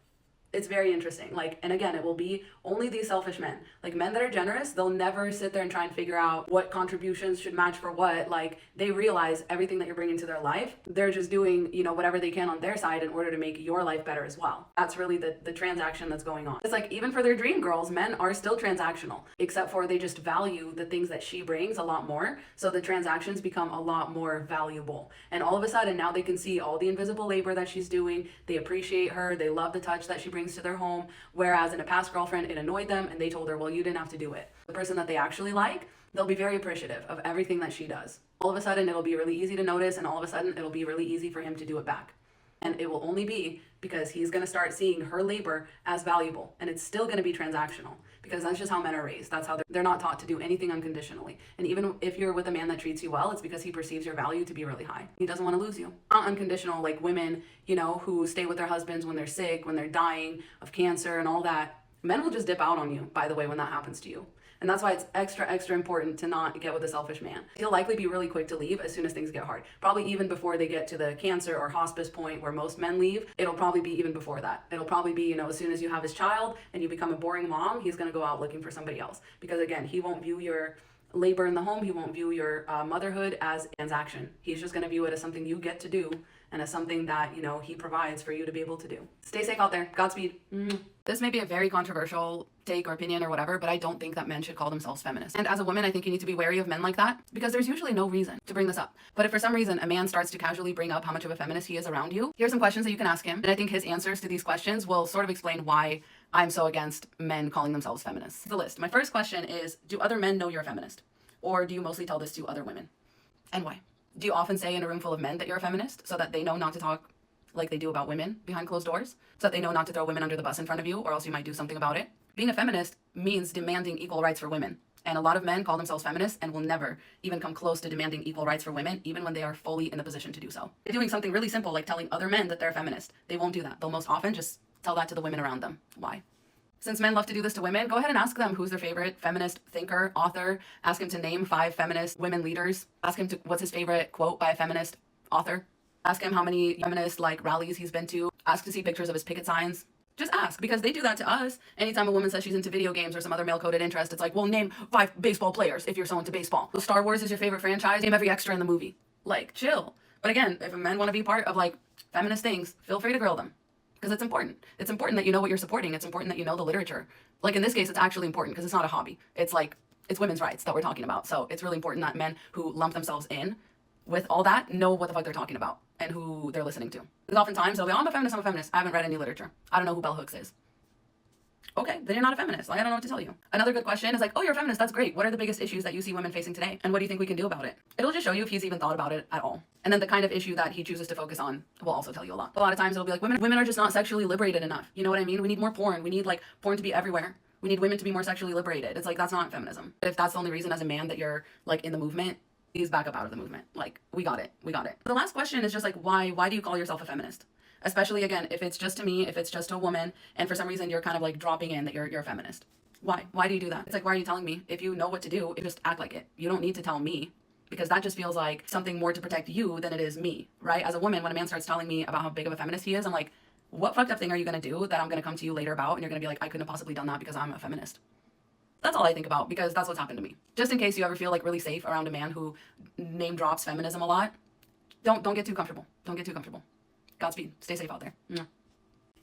It's very interesting. And again, it will be only these selfish men. Men that are generous, they'll never sit there and try and figure out what contributions should match for what. They realize everything that you're bringing to their life, they're just doing, whatever they can on their side in order to make your life better as well. That's really the transaction that's going on. It's even for their dream girls, men are still transactional, except for they just value the things that she brings a lot more. So the transactions become a lot more valuable. And all of a sudden now they can see all the invisible labor that she's doing. They appreciate her. They love the touch that she brings to their home, whereas in a past girlfriend it annoyed them and they told her, well, you didn't have to do it. The person that they actually like, they'll be very appreciative of everything that she does. All of a sudden it'll be really easy to notice, and all of a sudden it'll be really easy for him to do it back. And it will only be because he's going to start seeing her labor as valuable, and it's still going to be transactional, because that's just how men are raised. That's how they're not taught to do anything unconditionally. And even if you're with a man that treats you well, it's because he perceives your value to be really high. He doesn't want to lose you. Not unconditional like women, who stay with their husbands when they're sick, when they're dying of cancer and all that. Men will just dip out on you, by the way, when that happens to you. And that's why it's extra important to not get with a selfish man. He'll likely be really quick to leave as soon as things get hard. Probably even before they get to the cancer or hospice point where most men leave. It'll probably be even before that. It'll probably be, as soon as you have his child and you become a boring mom, he's going to go out looking for somebody else. Because again, he won't view your labor in the home, he won't view your motherhood as a transaction. He's just going to view it as something you get to do, and as something that, he provides for you to be able to do. Stay safe out there. Godspeed. This may be a very controversial take or opinion or whatever, but I don't think that men should call themselves feminists. And as a woman, I think you need to be wary of men like that, because there's usually no reason to bring this up. But if for some reason a man starts to casually bring up how much of a feminist he is around you, here's some questions that you can ask him. And I think his answers to these questions will sort of explain why I'm so against men calling themselves feminists. The list. My first question is, do other men know you're a feminist? Or do you mostly tell this to other women? And why? Do you often say in a room full of men that you're a feminist so that they know not to talk like they do about women behind closed doors, so that they know not to throw women under the bus in front of you, or else you might do something about it? Being a feminist means demanding equal rights for women. And a lot of men call themselves feminists and will never even come close to demanding equal rights for women, even when they are fully in the position to do so. They're doing something really simple, like telling other men that they're a feminist. They won't do that. They'll most often just tell that to the women around them. Why? Since men love to do this to women, go ahead and ask them who's their favorite feminist thinker, author. Ask him to name 5 feminist women leaders. Ask him what's his favorite quote by a feminist author. Ask him how many feminist rallies he's been to. Ask to see pictures of his picket signs. Just ask, because they do that to us. Anytime a woman says she's into video games or some other male-coded interest, it's well, name 5 baseball players if you're so into baseball. Well, Star Wars is your favorite franchise, name every extra in the movie. Chill. But again, if men want to be part of feminist things, feel free to grill them. Because it's important. It's important that you know what you're supporting. It's important that you know the literature. In this case, it's actually important because it's not a hobby. It's it's women's rights that we're talking about. So it's really important that men who lump themselves in with all that know what the fuck they're talking about and who they're listening to. Because oftentimes they'll be, I'm a feminist. I haven't read any literature. I don't know who Bell Hooks is. Okay, then you're not a feminist. I don't know what to tell you. Another good question is oh, you're a feminist. That's great. What are the biggest issues that you see women facing today? And what do you think we can do about it? It'll just show you if he's even thought about it at all. And then the kind of issue that he chooses to focus on will also tell you a lot. A lot of times it'll be women are just not sexually liberated enough. You know what I mean? We need more porn. We need porn to be everywhere. We need women to be more sexually liberated. It's that's not feminism. If that's the only reason as a man that you're in the movement, please back up out of the movement. We got it. We got it. The last question is just why do you call yourself a feminist? Especially, again, if it's just to me, if it's just to a woman, and for some reason you're kind of dropping in that you're a feminist. Why? Why do you do that? It's why are you telling me? If you know what to do, just act like it. You don't need to tell me because that just feels like something more to protect you than it is me, right? As a woman, when a man starts telling me about how big of a feminist he is, I'm like, what fucked up thing are you going to do that I'm going to come to you later about? And you're going to be like, I couldn't have possibly done that because I'm a feminist. That's all I think about, because that's what's happened to me. Just in case you ever feel like really safe around a man who name drops feminism a lot, don't get too comfortable. Don't get too comfortable. Godspeed. Stay safe out there. Mwah.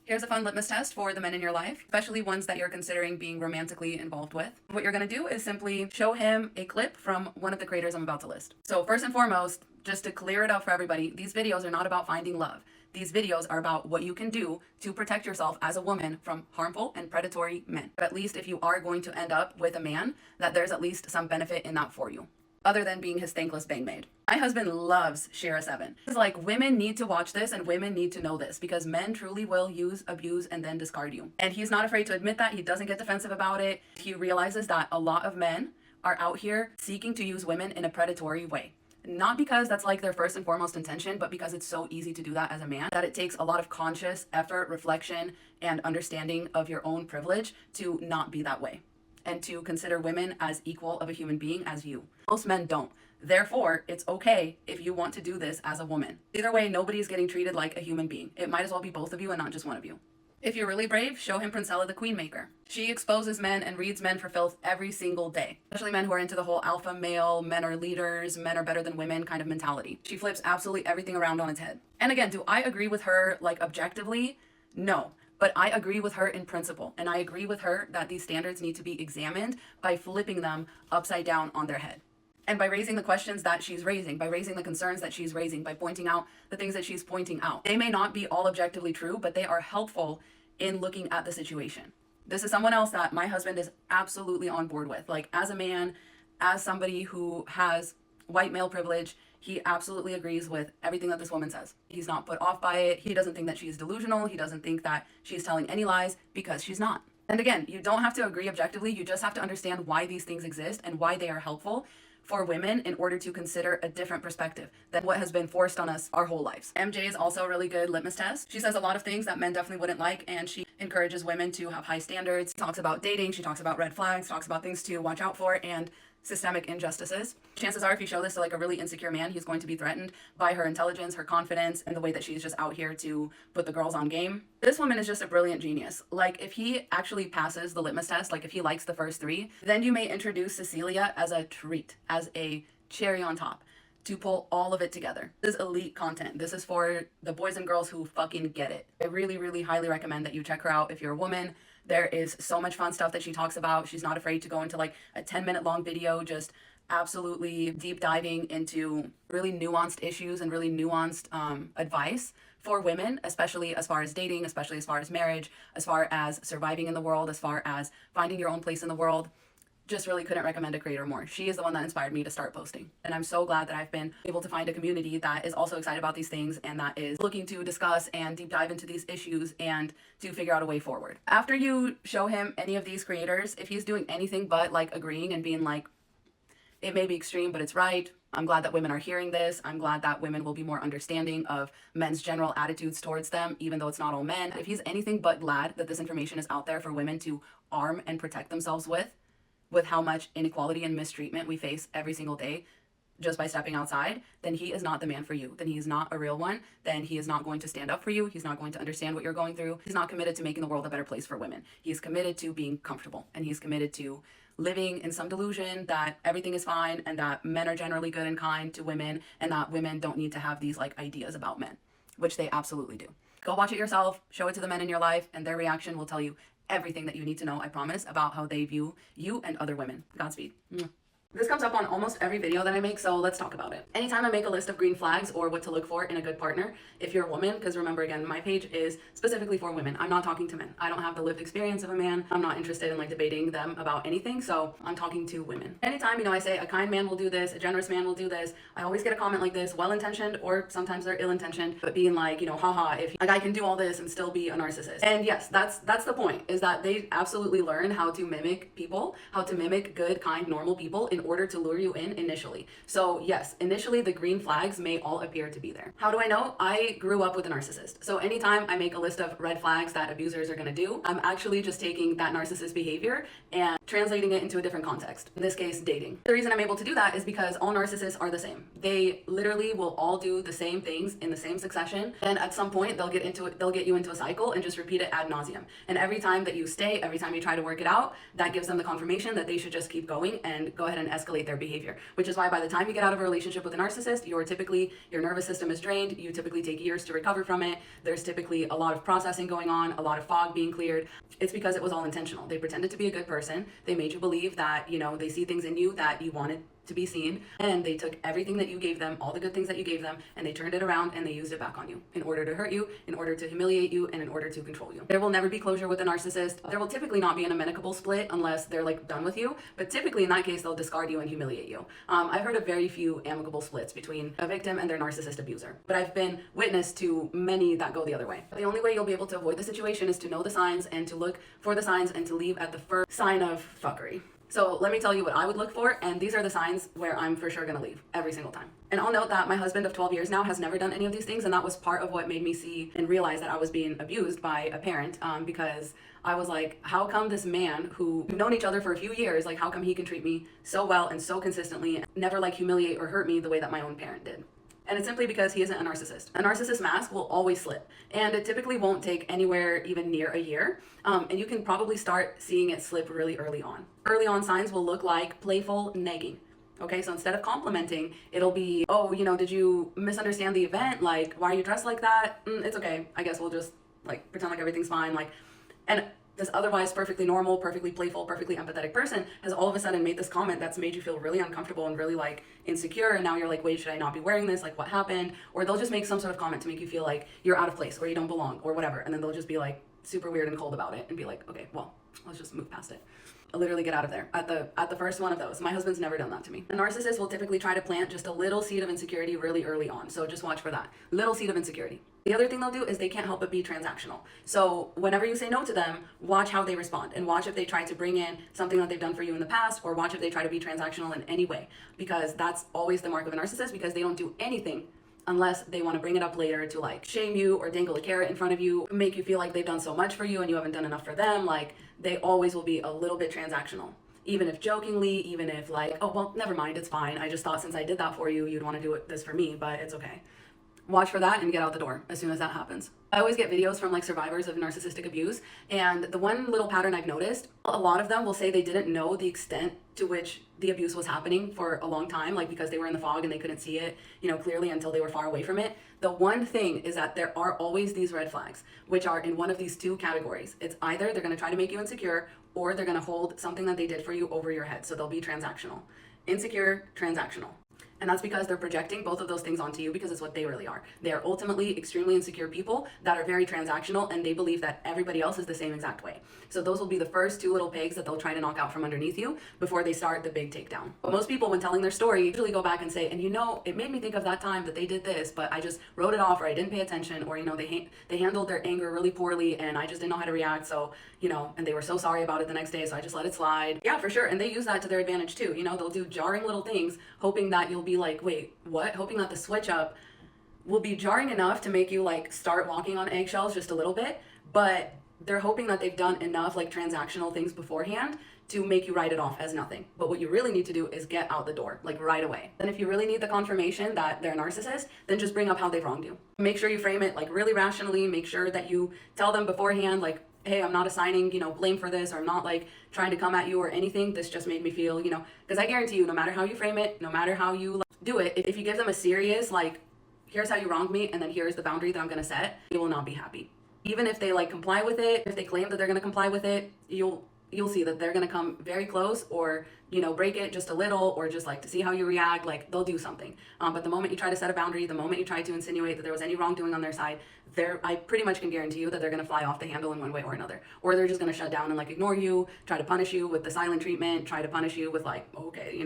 Here's a fun litmus test for the men in your life, especially ones that you're considering being romantically involved with. What you're going to do is simply show him a clip from one of the creators I'm about to list. So first and foremost, just to clear it up for everybody, these videos are not about finding love. These videos are about what you can do to protect yourself as a woman from harmful and predatory men. But at least if you are going to end up with a man, that there's at least some benefit in that for you, other than being his thankless bangmaid. My husband loves Shira 7. It's like, women need to watch this and women need to know this, because men truly will use, abuse, and then discard you. And he's not afraid to admit that. He doesn't get defensive about it. He realizes that a lot of men are out here seeking to use women in a predatory way. Not because that's like their first and foremost intention, but because it's so easy to do that as a man, that it takes a lot of conscious effort, reflection, and understanding of your own privilege to not be that way, and to consider women as equal of a human being as you. Most men don't. Therefore, it's okay if you want to do this as a woman. Either way, nobody's getting treated like a human being. It might as well be both of you and not just one of you. If you're really brave, show him Princella the Queen Maker. She exposes men and reads men for filth every single day, especially men who are into the whole alpha male, men are leaders, men are better than women kind of mentality. She flips absolutely everything around on its head. And again, do I agree with her like objectively? No. But I agree with her in principle, and I agree with her that these standards need to be examined by flipping them upside down on their head. And by raising the questions that she's raising, by raising the concerns that she's raising, by pointing out the things that she's pointing out. They may not be all objectively true, but they are helpful in looking at the situation. This is someone else that my husband is absolutely on board with. Like, as a man, as somebody who has white male privilege, he absolutely agrees with everything that this woman says. He's not put off by it. He doesn't think that she's delusional. He doesn't think that she's telling any lies, because she's not. And again, you don't have to agree objectively. You just have to understand why these things exist and why they are helpful for women in order to consider a different perspective than what has been forced on us our whole lives. MJ is also a really good litmus test. She says a lot of things that men definitely wouldn't like, and she encourages women to have high standards. She talks about dating, she talks about red flags, talks about things to watch out for, and systemic injustices. Chances are, if you show this to like a really insecure man, he's going to be threatened by her intelligence, her confidence, and the way that she's just out here to put the girls on game. This woman is just a brilliant genius. Like, if he actually passes the litmus test, like if he likes the first three, then you may introduce Cecilia as a treat, as a cherry on top, to pull all of it together. This is elite content. This is for the boys and girls who fucking get it. I really, really highly recommend that you check her out if you're a woman. There is so much fun stuff that she talks about. She's not afraid to go into like a 10-minute long video, just absolutely deep diving into really nuanced issues and really nuanced advice for women, especially as far as dating, especially as far as marriage, as far as surviving in the world, as far as finding your own place in the world. Just really couldn't recommend a creator more. She is the one that inspired me to start posting. And I'm so glad that I've been able to find a community that is also excited about these things and that is looking to discuss and deep dive into these issues and to figure out a way forward. After you show him any of these creators, if he's doing anything but like agreeing and being like, it may be extreme, but it's right. I'm glad that women are hearing this. I'm glad that women will be more understanding of men's general attitudes towards them, even though it's not all men. If he's anything but glad that this information is out there for women to arm and protect themselves with how much inequality and mistreatment we face every single day just by stepping outside, then he is not the man for you. Then he is not a real one. Then he is not going to stand up for you. He's not going to understand what you're going through. He's not committed to making the world a better place for women. He's committed to being comfortable, and he's committed to living in some delusion that everything is fine and that men are generally good and kind to women and that women don't need to have these like ideas about men, which they absolutely do. Go watch it yourself, show it to the men in your life, and their reaction will tell you everything that you need to know, I promise, about how they view you and other women. Godspeed. This comes up on almost every video that I make, so let's talk about it. Anytime I make a list of green flags or what to look for in a good partner, if you're a woman, because remember again, my page is specifically for women. I'm not talking to men. I don't have the lived experience of a man. I'm not interested in like debating them about anything, so I'm talking to women. Anytime, I say a kind man will do this, a generous man will do this, I always get a comment like this, well-intentioned or sometimes they're ill-intentioned, but being like, haha, if a guy can do all this and still be a narcissist. And yes, that's the point, is that they absolutely learn how to mimic people, how to mimic good, kind, normal people in in order to lure you in initially. So yes, initially the green flags may all appear to be there. How do I know? I grew up with a narcissist. So anytime I make a list of red flags that abusers are gonna do, I'm actually just taking that narcissist behavior and translating it into a different context. In this case, dating. The reason I'm able to do that is because all narcissists are the same. They literally will all do the same things in the same succession, and at some point they'll get you into a cycle and just repeat it ad nauseum. And every time that you stay, every time you try to work it out, that gives them the confirmation that they should just keep going and go ahead and escalate their behavior. Which is why by the time you get out of a relationship with a narcissist, your nervous system is drained. You typically take years to recover from it. There's typically a lot of processing going on, a lot of fog being cleared. It's because it was all intentional. They pretended to be a good person. They made you believe that, they see things in you that you wanted to be seen, and they took everything that you gave them, all the good things that you gave them, and they turned it around and they used it back on you in order to hurt you, in order to humiliate you, and in order to control you. There will never be closure with a narcissist. There will typically not be an amicable split unless they're done with you, but typically in that case they'll discard you and humiliate you. I've heard of very few amicable splits between a victim and their narcissist abuser, but I've been witness to many that go the other way. The only way you'll be able to avoid the situation is to know the signs and to look for the signs and to leave at the first sign of fuckery. So let me tell you what I would look for, and these are the signs where I'm for sure gonna leave every single time. And I'll note that my husband of 12 years now has never done any of these things, and that was part of what made me see and realize that I was being abused by a parent, because I was like, how come this man who we've known each other for a few years, how come he can treat me so well and so consistently and never humiliate or hurt me the way that my own parent did? And it's simply because he isn't a narcissist. A narcissist mask will always slip, and it typically won't take anywhere even near a year. And you can probably start seeing it slip really early on. Early on signs will look like playful negging. Okay, so instead of complimenting, it'll be, oh, did you misunderstand the event? Why are you dressed like that? It's okay. I guess we'll just pretend like everything's fine. And this otherwise perfectly normal, perfectly playful, perfectly empathetic person has all of a sudden made this comment that's made you feel really uncomfortable and really insecure. And now you're like, wait, should I not be wearing this? What happened? Or they'll just make some sort of comment to make you feel like you're out of place or you don't belong or whatever. And then they'll just be super weird and cold about it and be like, okay, well, let's just move past it. I'll literally get out of there at the first one of those. My husband's never done that to me. A narcissist will typically try to plant just a little seed of insecurity really early on. So just watch for that. Little seed of insecurity. The other thing they'll do is they can't help but be transactional. So whenever you say no to them, watch how they respond and watch if they try to bring in something that they've done for you in the past, or watch if they try to be transactional in any way, because that's always the mark of a narcissist, because they don't do anything unless they want to bring it up later to shame you or dangle a carrot in front of you, make you feel like they've done so much for you and you haven't done enough for them. They always will be a little bit transactional. Even if jokingly, even if oh, well, never mind, it's fine. I just thought since I did that for you, you'd want to do this for me, but it's okay. Watch for that and get out the door as soon as that happens. I always get videos from survivors of narcissistic abuse, and the one little pattern I've noticed, a lot of them will say they didn't know the extent to which the abuse was happening for a long time, because they were in the fog and they couldn't see it, clearly until they were far away from it. The one thing is that there are always these red flags, which are in one of these two categories. It's either they're going to try to make you insecure, or they're going to hold something that they did for you over your head. So they'll be transactional. Insecure, transactional. And that's because they're projecting both of those things onto you, because it's what they really are. They are ultimately extremely insecure people that are very transactional, and they believe that everybody else is the same exact way. So those will be the first two little pegs that they'll try to knock out from underneath you before they start the big takedown. But most people, when telling their story, usually go back and say, and it made me think of that time that they did this, but I just wrote it off, or I didn't pay attention, or they handled their anger really poorly and I just didn't know how to react. So, and they were so sorry about it the next day, so I just let it slide. Yeah, for sure. And they use that to their advantage too. They'll do jarring little things, hoping that you'll be like, wait, what? Hoping that the switch up will be jarring enough to make you start walking on eggshells just a little bit, but they're hoping that they've done enough transactional things beforehand to make you write it off as nothing. But what you really need to do is get out the door, right away. And if you really need the confirmation that they're a narcissist, then just bring up how they've wronged you. Make sure you frame it really rationally. Make sure that you tell them beforehand, hey, I'm not assigning, blame for this, or I'm not trying to come at you or anything. This just made me feel, because I guarantee you, no matter how you frame it, no matter how you do it, if you give them a serious, here's how you wronged me, and then here's the boundary that I'm going to set, you will not be happy. Even if they comply with it, if they claim that they're going to comply with it, you'll see that they're going to come very close, or break it just a little, or just to see how you react. They'll do something. But the moment you try to set a boundary, the moment you try to insinuate that there was any wrongdoing on their side, I pretty much can guarantee you that they're going to fly off the handle in one way or another. Or they're just going to shut down and ignore you, try to punish you with the silent treatment, try to punish you with okay,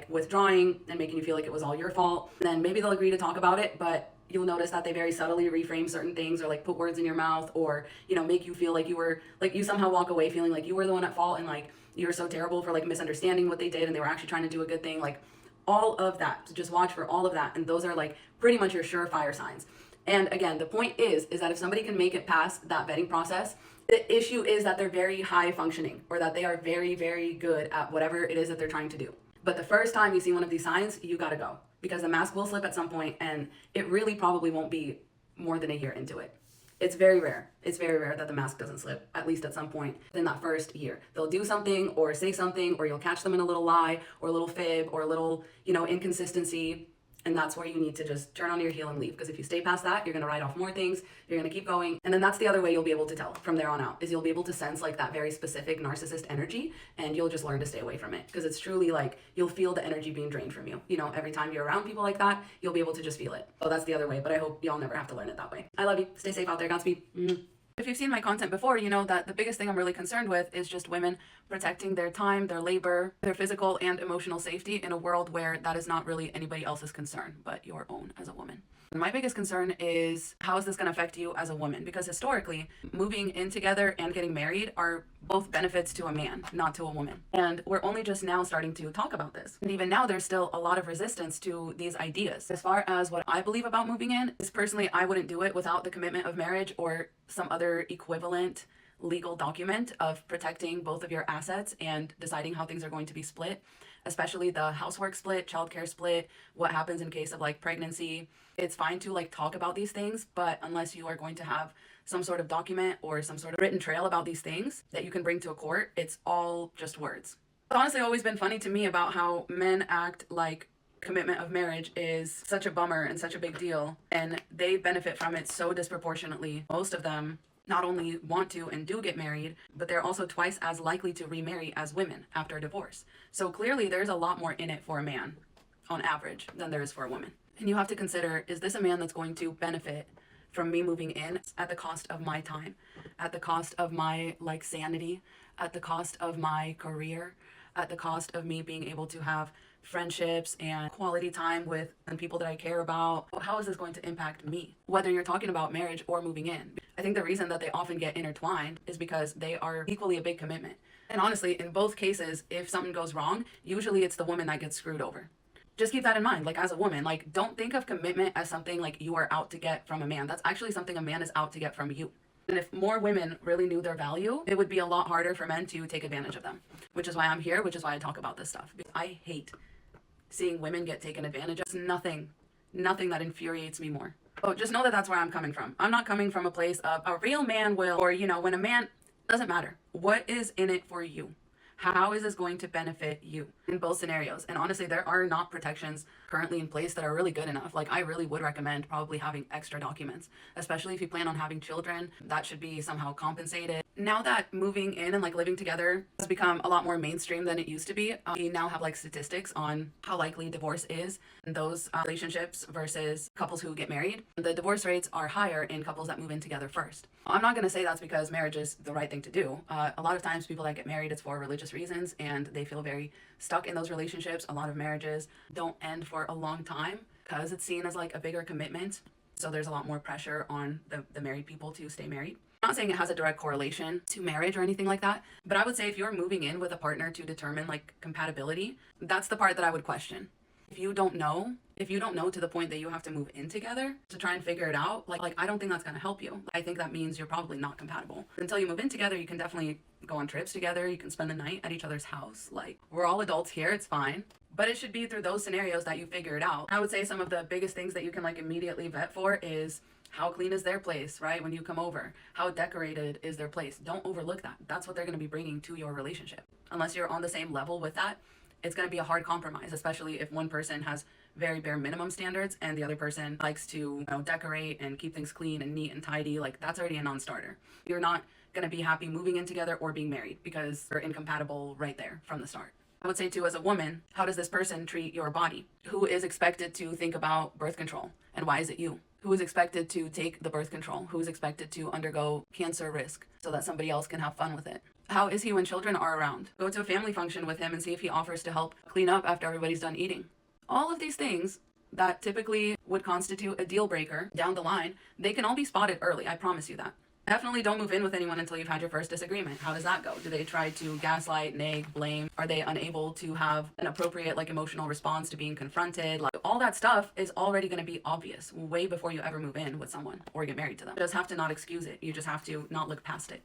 withdrawing and making you feel like it was all your fault. And then maybe they'll agree to talk about it, but you'll notice that they very subtly reframe certain things, or like put words in your mouth, or, you know, make you feel like you were, like you somehow walk away feeling like you were the one at fault, and like you were so terrible for like misunderstanding what they did and they were actually trying to do a good thing. Like all of that. So just watch for all of that. And those are like pretty much your surefire signs. And again, the point is that if somebody can make it past that vetting process, the issue is that they're very high functioning, or that they are very, very good at whatever it is that they're trying to do. But the first time you see one of these signs, you gotta go, because the mask will slip at some point, and it really probably won't be more than a year into it. It's very rare. It's very rare that the mask doesn't slip, at least at some point in that first year. They'll do something or say something, or you'll catch them in a little lie or a little fib or a little, you know, inconsistency. And that's where you need to just turn on your heel and leave. Because if you stay past that, you're going to write off more things. You're going to keep going. And then that's the other way you'll be able to tell from there on out, is you'll be able to sense like that very specific narcissist energy, and you'll just learn to stay away from it. Because it's truly like, you'll feel the energy being drained from you. You know, every time you're around people like that, you'll be able to just feel it. Oh, that's the other way. But I hope y'all never have to learn it that way. I love you. Stay safe out there. Godspeed. Mm-hmm. If you've seen my content before, you know that the biggest thing I'm really concerned with is just women protecting their time, their labor, their physical and emotional safety in a world where that is not really anybody else's concern but your own as a woman. My biggest concern is, how is this going to affect you as a woman? Because historically, moving in together and getting married are both benefits to a man, not to a woman. And we're only just now starting to talk about this. And even now, there's still a lot of resistance to these ideas. As far as what I believe about moving in, is personally, I wouldn't do it without the commitment of marriage or some other equivalent legal document of protecting both of your assets and deciding how things are going to be split, especially the housework split, childcare split, what happens in case of like pregnancy. It's fine to like talk about these things, but unless you are going to have some sort of document or some sort of written trail about these things that you can bring to a court, it's all just words. It's honestly always been funny to me about how men act like commitment of marriage is such a bummer and such a big deal, and they benefit from it so disproportionately. Most of them not only want to and do get married, but they're also twice as likely to remarry as women after a divorce. So clearly there's a lot more in it for a man on average than there is for a woman. And you have to consider, is this a man that's going to benefit from me moving in at the cost of my time, at the cost of my like sanity, at the cost of my career, at the cost of me being able to have friendships and quality time with people that I care about? How is this going to impact me? Whether you're talking about marriage or moving in. I think the reason that they often get intertwined is because they are equally a big commitment. And honestly, in both cases, if something goes wrong, usually it's the woman that gets screwed over. Just keep that in mind. Like as a woman, like don't think of commitment as something like you are out to get from a man. That's actually something a man is out to get from you. And if more women really knew their value, it would be a lot harder for men to take advantage of them, which is why I'm here, which is why I talk about this stuff. I hate seeing women get taken advantage of. It's nothing that infuriates me more. Oh, just know that that's where I'm coming from. I'm not coming from a place of a real man will, or, you know, when a man, doesn't matter. What is in it for you? How is this going to benefit you in both scenarios? And honestly, there are not protections currently in place that are really good enough. Like I really would recommend probably having extra documents, especially if you plan on having children. That should be somehow compensated. Now that moving in and like living together has become a lot more mainstream than it used to be, we now have like statistics on how likely divorce is in those relationships versus couples who get married. The divorce rates are higher in couples that move in together first. I'm not going to say that's because marriage is the right thing to do. A lot of times people that get married, it's for religious reasons and they feel very stuck in those relationships. A lot of marriages don't end for a long time because it's seen as like a bigger commitment. So there's a lot more pressure on the married people to stay married. I'm not saying it has a direct correlation to marriage or anything like that, but I would say if you're moving in with a partner to determine like compatibility, that's the part that I would question. If you don't know to the point that you have to move in together to try and figure it out, like I don't think that's going to help you. I think that means you're probably not compatible. Until you move in together, you can definitely go on trips together. You can spend the night at each other's house. Like we're all adults here. It's fine. But it should be through those scenarios that you figure it out. I would say some of the biggest things that you can like immediately vet for is how clean is their place, right? When you come over, how decorated is their place? Don't overlook that. That's what they're going to be bringing to your relationship. Unless you're on the same level with that, it's going to be a hard compromise, especially if one person has very bare minimum standards and the other person likes to, you know, decorate and keep things clean and neat and tidy. Like that's already a non-starter. You're not going to be happy moving in together or being married because you're incompatible right there from the start. I would say too, as a woman, how does this person treat your body? Who is expected to think about birth control? And why is it you? Who is expected to take the birth control? Who is expected to undergo cancer risk so that somebody else can have fun with it? How is he when children are around? Go to a family function with him and see if he offers to help clean up after everybody's done eating. All of these things that typically would constitute a deal breaker down the line, they can all be spotted early. I promise you that. Definitely don't move in with anyone until you've had your first disagreement. How does that go? Do they try to gaslight, nag, blame? Are they unable to have an appropriate emotional response to being confronted? All that stuff is already going to be obvious way before you ever move in with someone or get married to them. You just have to not excuse it. You just have to not look past it.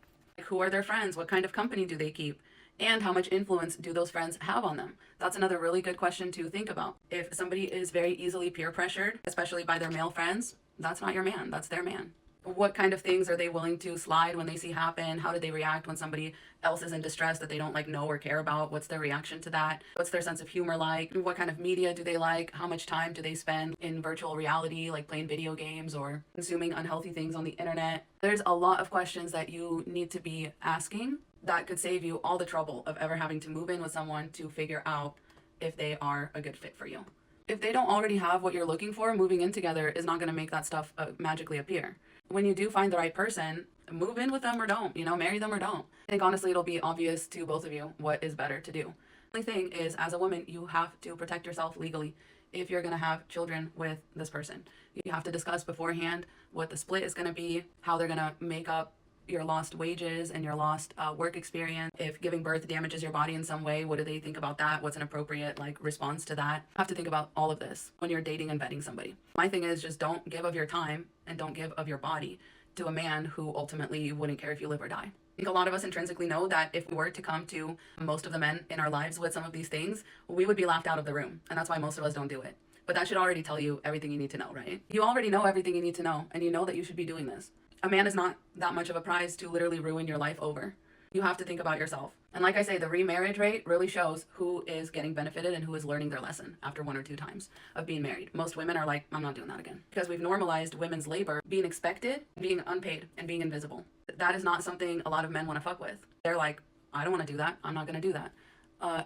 Who are their friends? What kind of company do they keep? And how much influence do those friends have on them? That's another really good question to think about. If somebody is very easily peer pressured, especially by their male friends, that's not your man, that's their man. What kind of things are they willing to slide when they see happen? How do they react when somebody else is in distress that they don't know or care about? What's their reaction to that? What's their sense of humor like? What kind of media do they like? How much time do they spend in virtual reality, playing video games or consuming unhealthy things on the internet? There's a lot of questions that you need to be asking that could save you all the trouble of ever having to move in with someone to figure out if they are a good fit for you. If they don't already have what you're looking for, moving in together is not going to make that stuff magically appear. When you do find the right person, move in with them or don't, marry them or don't. I think honestly it'll be obvious to both of you what is better to do. The only thing is, as a woman, you have to protect yourself legally if you're going to have children with this person. You have to discuss beforehand what the split is going to be, how they're going to make up your lost wages and your lost work experience. If giving birth damages your body in some way, what do they think about that? What's an appropriate response to that? You have to think about all of this when you're dating and vetting somebody. My thing is, just don't give of your time and don't give of your body to a man who ultimately wouldn't care if you live or die. I think a lot of us intrinsically know that if we were to come to most of the men in our lives with some of these things, we would be laughed out of the room. And that's why most of us don't do it. But that should already tell you everything you need to know, right? You already know everything you need to know, and you know that you should be doing this. A man is not that much of a prize to literally ruin your life over. You have to think about yourself. And like I say, the remarriage rate really shows who is getting benefited and who is learning their lesson after 1 or 2 times of being married. Most women are like, I'm not doing that again. Because we've normalized women's labor being expected, being unpaid, and being invisible. That is not something a lot of men want to fuck with. They're like, I don't want to do that. I'm not going to do that.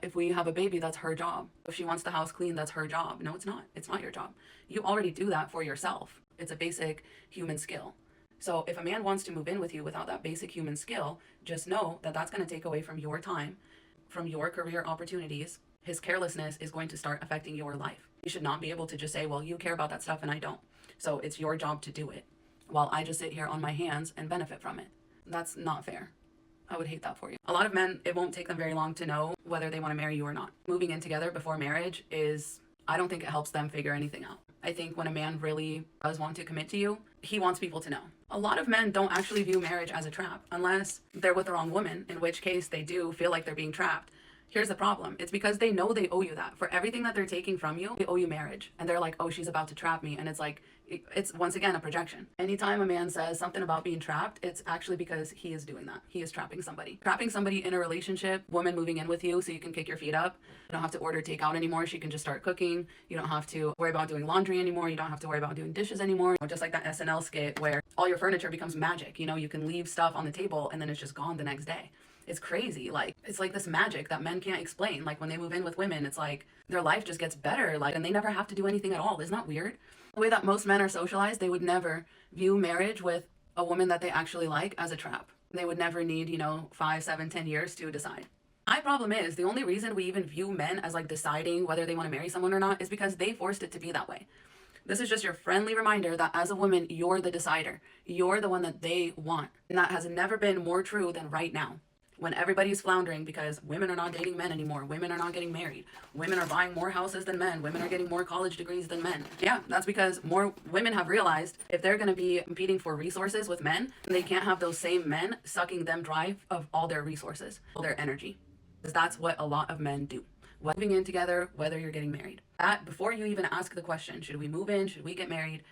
If we have a baby, that's her job. If she wants the house clean, that's her job. No, it's not. It's not your job. You already do that for yourself. It's a basic human skill. So if a man wants to move in with you without that basic human skill, just know that that's going to take away from your time, from your career opportunities. His carelessness is going to start affecting your life. You should not be able to just say, well, you care about that stuff and I don't. So it's your job to do it, while I just sit here on my hands and benefit from it. That's not fair. I would hate that for you. A lot of men, it won't take them very long to know whether they want to marry you or not. Moving in together before marriage I don't think it helps them figure anything out. I think when a man really does want to commit to you, he wants people to know. A lot of men don't actually view marriage as a trap unless they're with the wrong woman, in which case they do feel like they're being trapped. Here's the problem. It's because they know they owe you that. For everything that they're taking from you, they owe you marriage. And they're like, oh, she's about to trap me. And it's once again a projection. Anytime a man says something about being trapped, it's actually because he is doing that. He is trapping somebody. Trapping somebody in a relationship, woman moving in with you so you can kick your feet up. You don't have to order takeout anymore. She can just start cooking. You don't have to worry about doing laundry anymore. You don't have to worry about doing dishes anymore. Just like that SNL skit where all your furniture becomes magic. You can leave stuff on the table and then it's just gone the next day. It's crazy. It's like this magic that men can't explain. When they move in with women, it's like their life just gets better. And they never have to do anything at all. Isn't that weird? The way that most men are socialized, they would never view marriage with a woman that they actually like as a trap. They would never need, 5, 7, 10 years to decide. My problem is the only reason we even view men as deciding whether they want to marry someone or not is because they forced it to be that way. This is just your friendly reminder that as a woman, you're the decider. You're the one that they want. And that has never been more true than right now. When everybody's floundering because women are not dating men anymore, women are not getting married, women are buying more houses than men, women are getting more college degrees than men. Yeah, that's because more women have realized if they're going to be competing for resources with men, they can't have those same men sucking them dry of all their resources, all their energy. Because that's what a lot of men do. Moving in together, whether you're getting married. Before you even ask the question, should we move in, should we get married,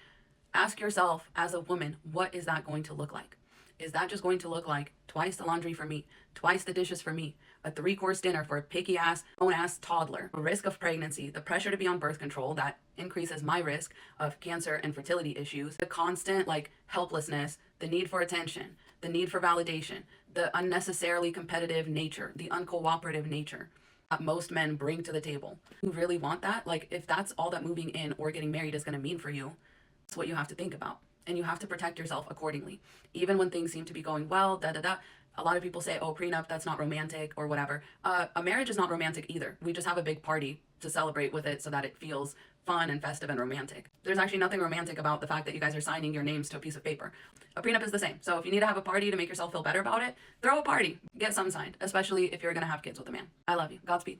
ask yourself as a woman, what is that going to look like? Is that just going to look like twice the laundry for me, twice the dishes for me, a 3-course dinner for a picky ass, own-ass toddler, a risk of pregnancy, the pressure to be on birth control that increases my risk of cancer and fertility issues, the constant helplessness, the need for attention, the need for validation, the unnecessarily competitive nature, the uncooperative nature that most men bring to the table. You really want that? If that's all that moving in or getting married is going to mean for you, that's what you have to think about. And you have to protect yourself accordingly. Even when things seem to be going well, A lot of people say, oh, prenup, that's not romantic or whatever. A marriage is not romantic either. We just have a big party to celebrate with it so that it feels fun and festive and romantic. There's actually nothing romantic about the fact that you guys are signing your names to a piece of paper. A prenup is the same. So if you need to have a party to make yourself feel better about it, throw a party. Get something signed, especially if you're going to have kids with a man. I love you. Godspeed.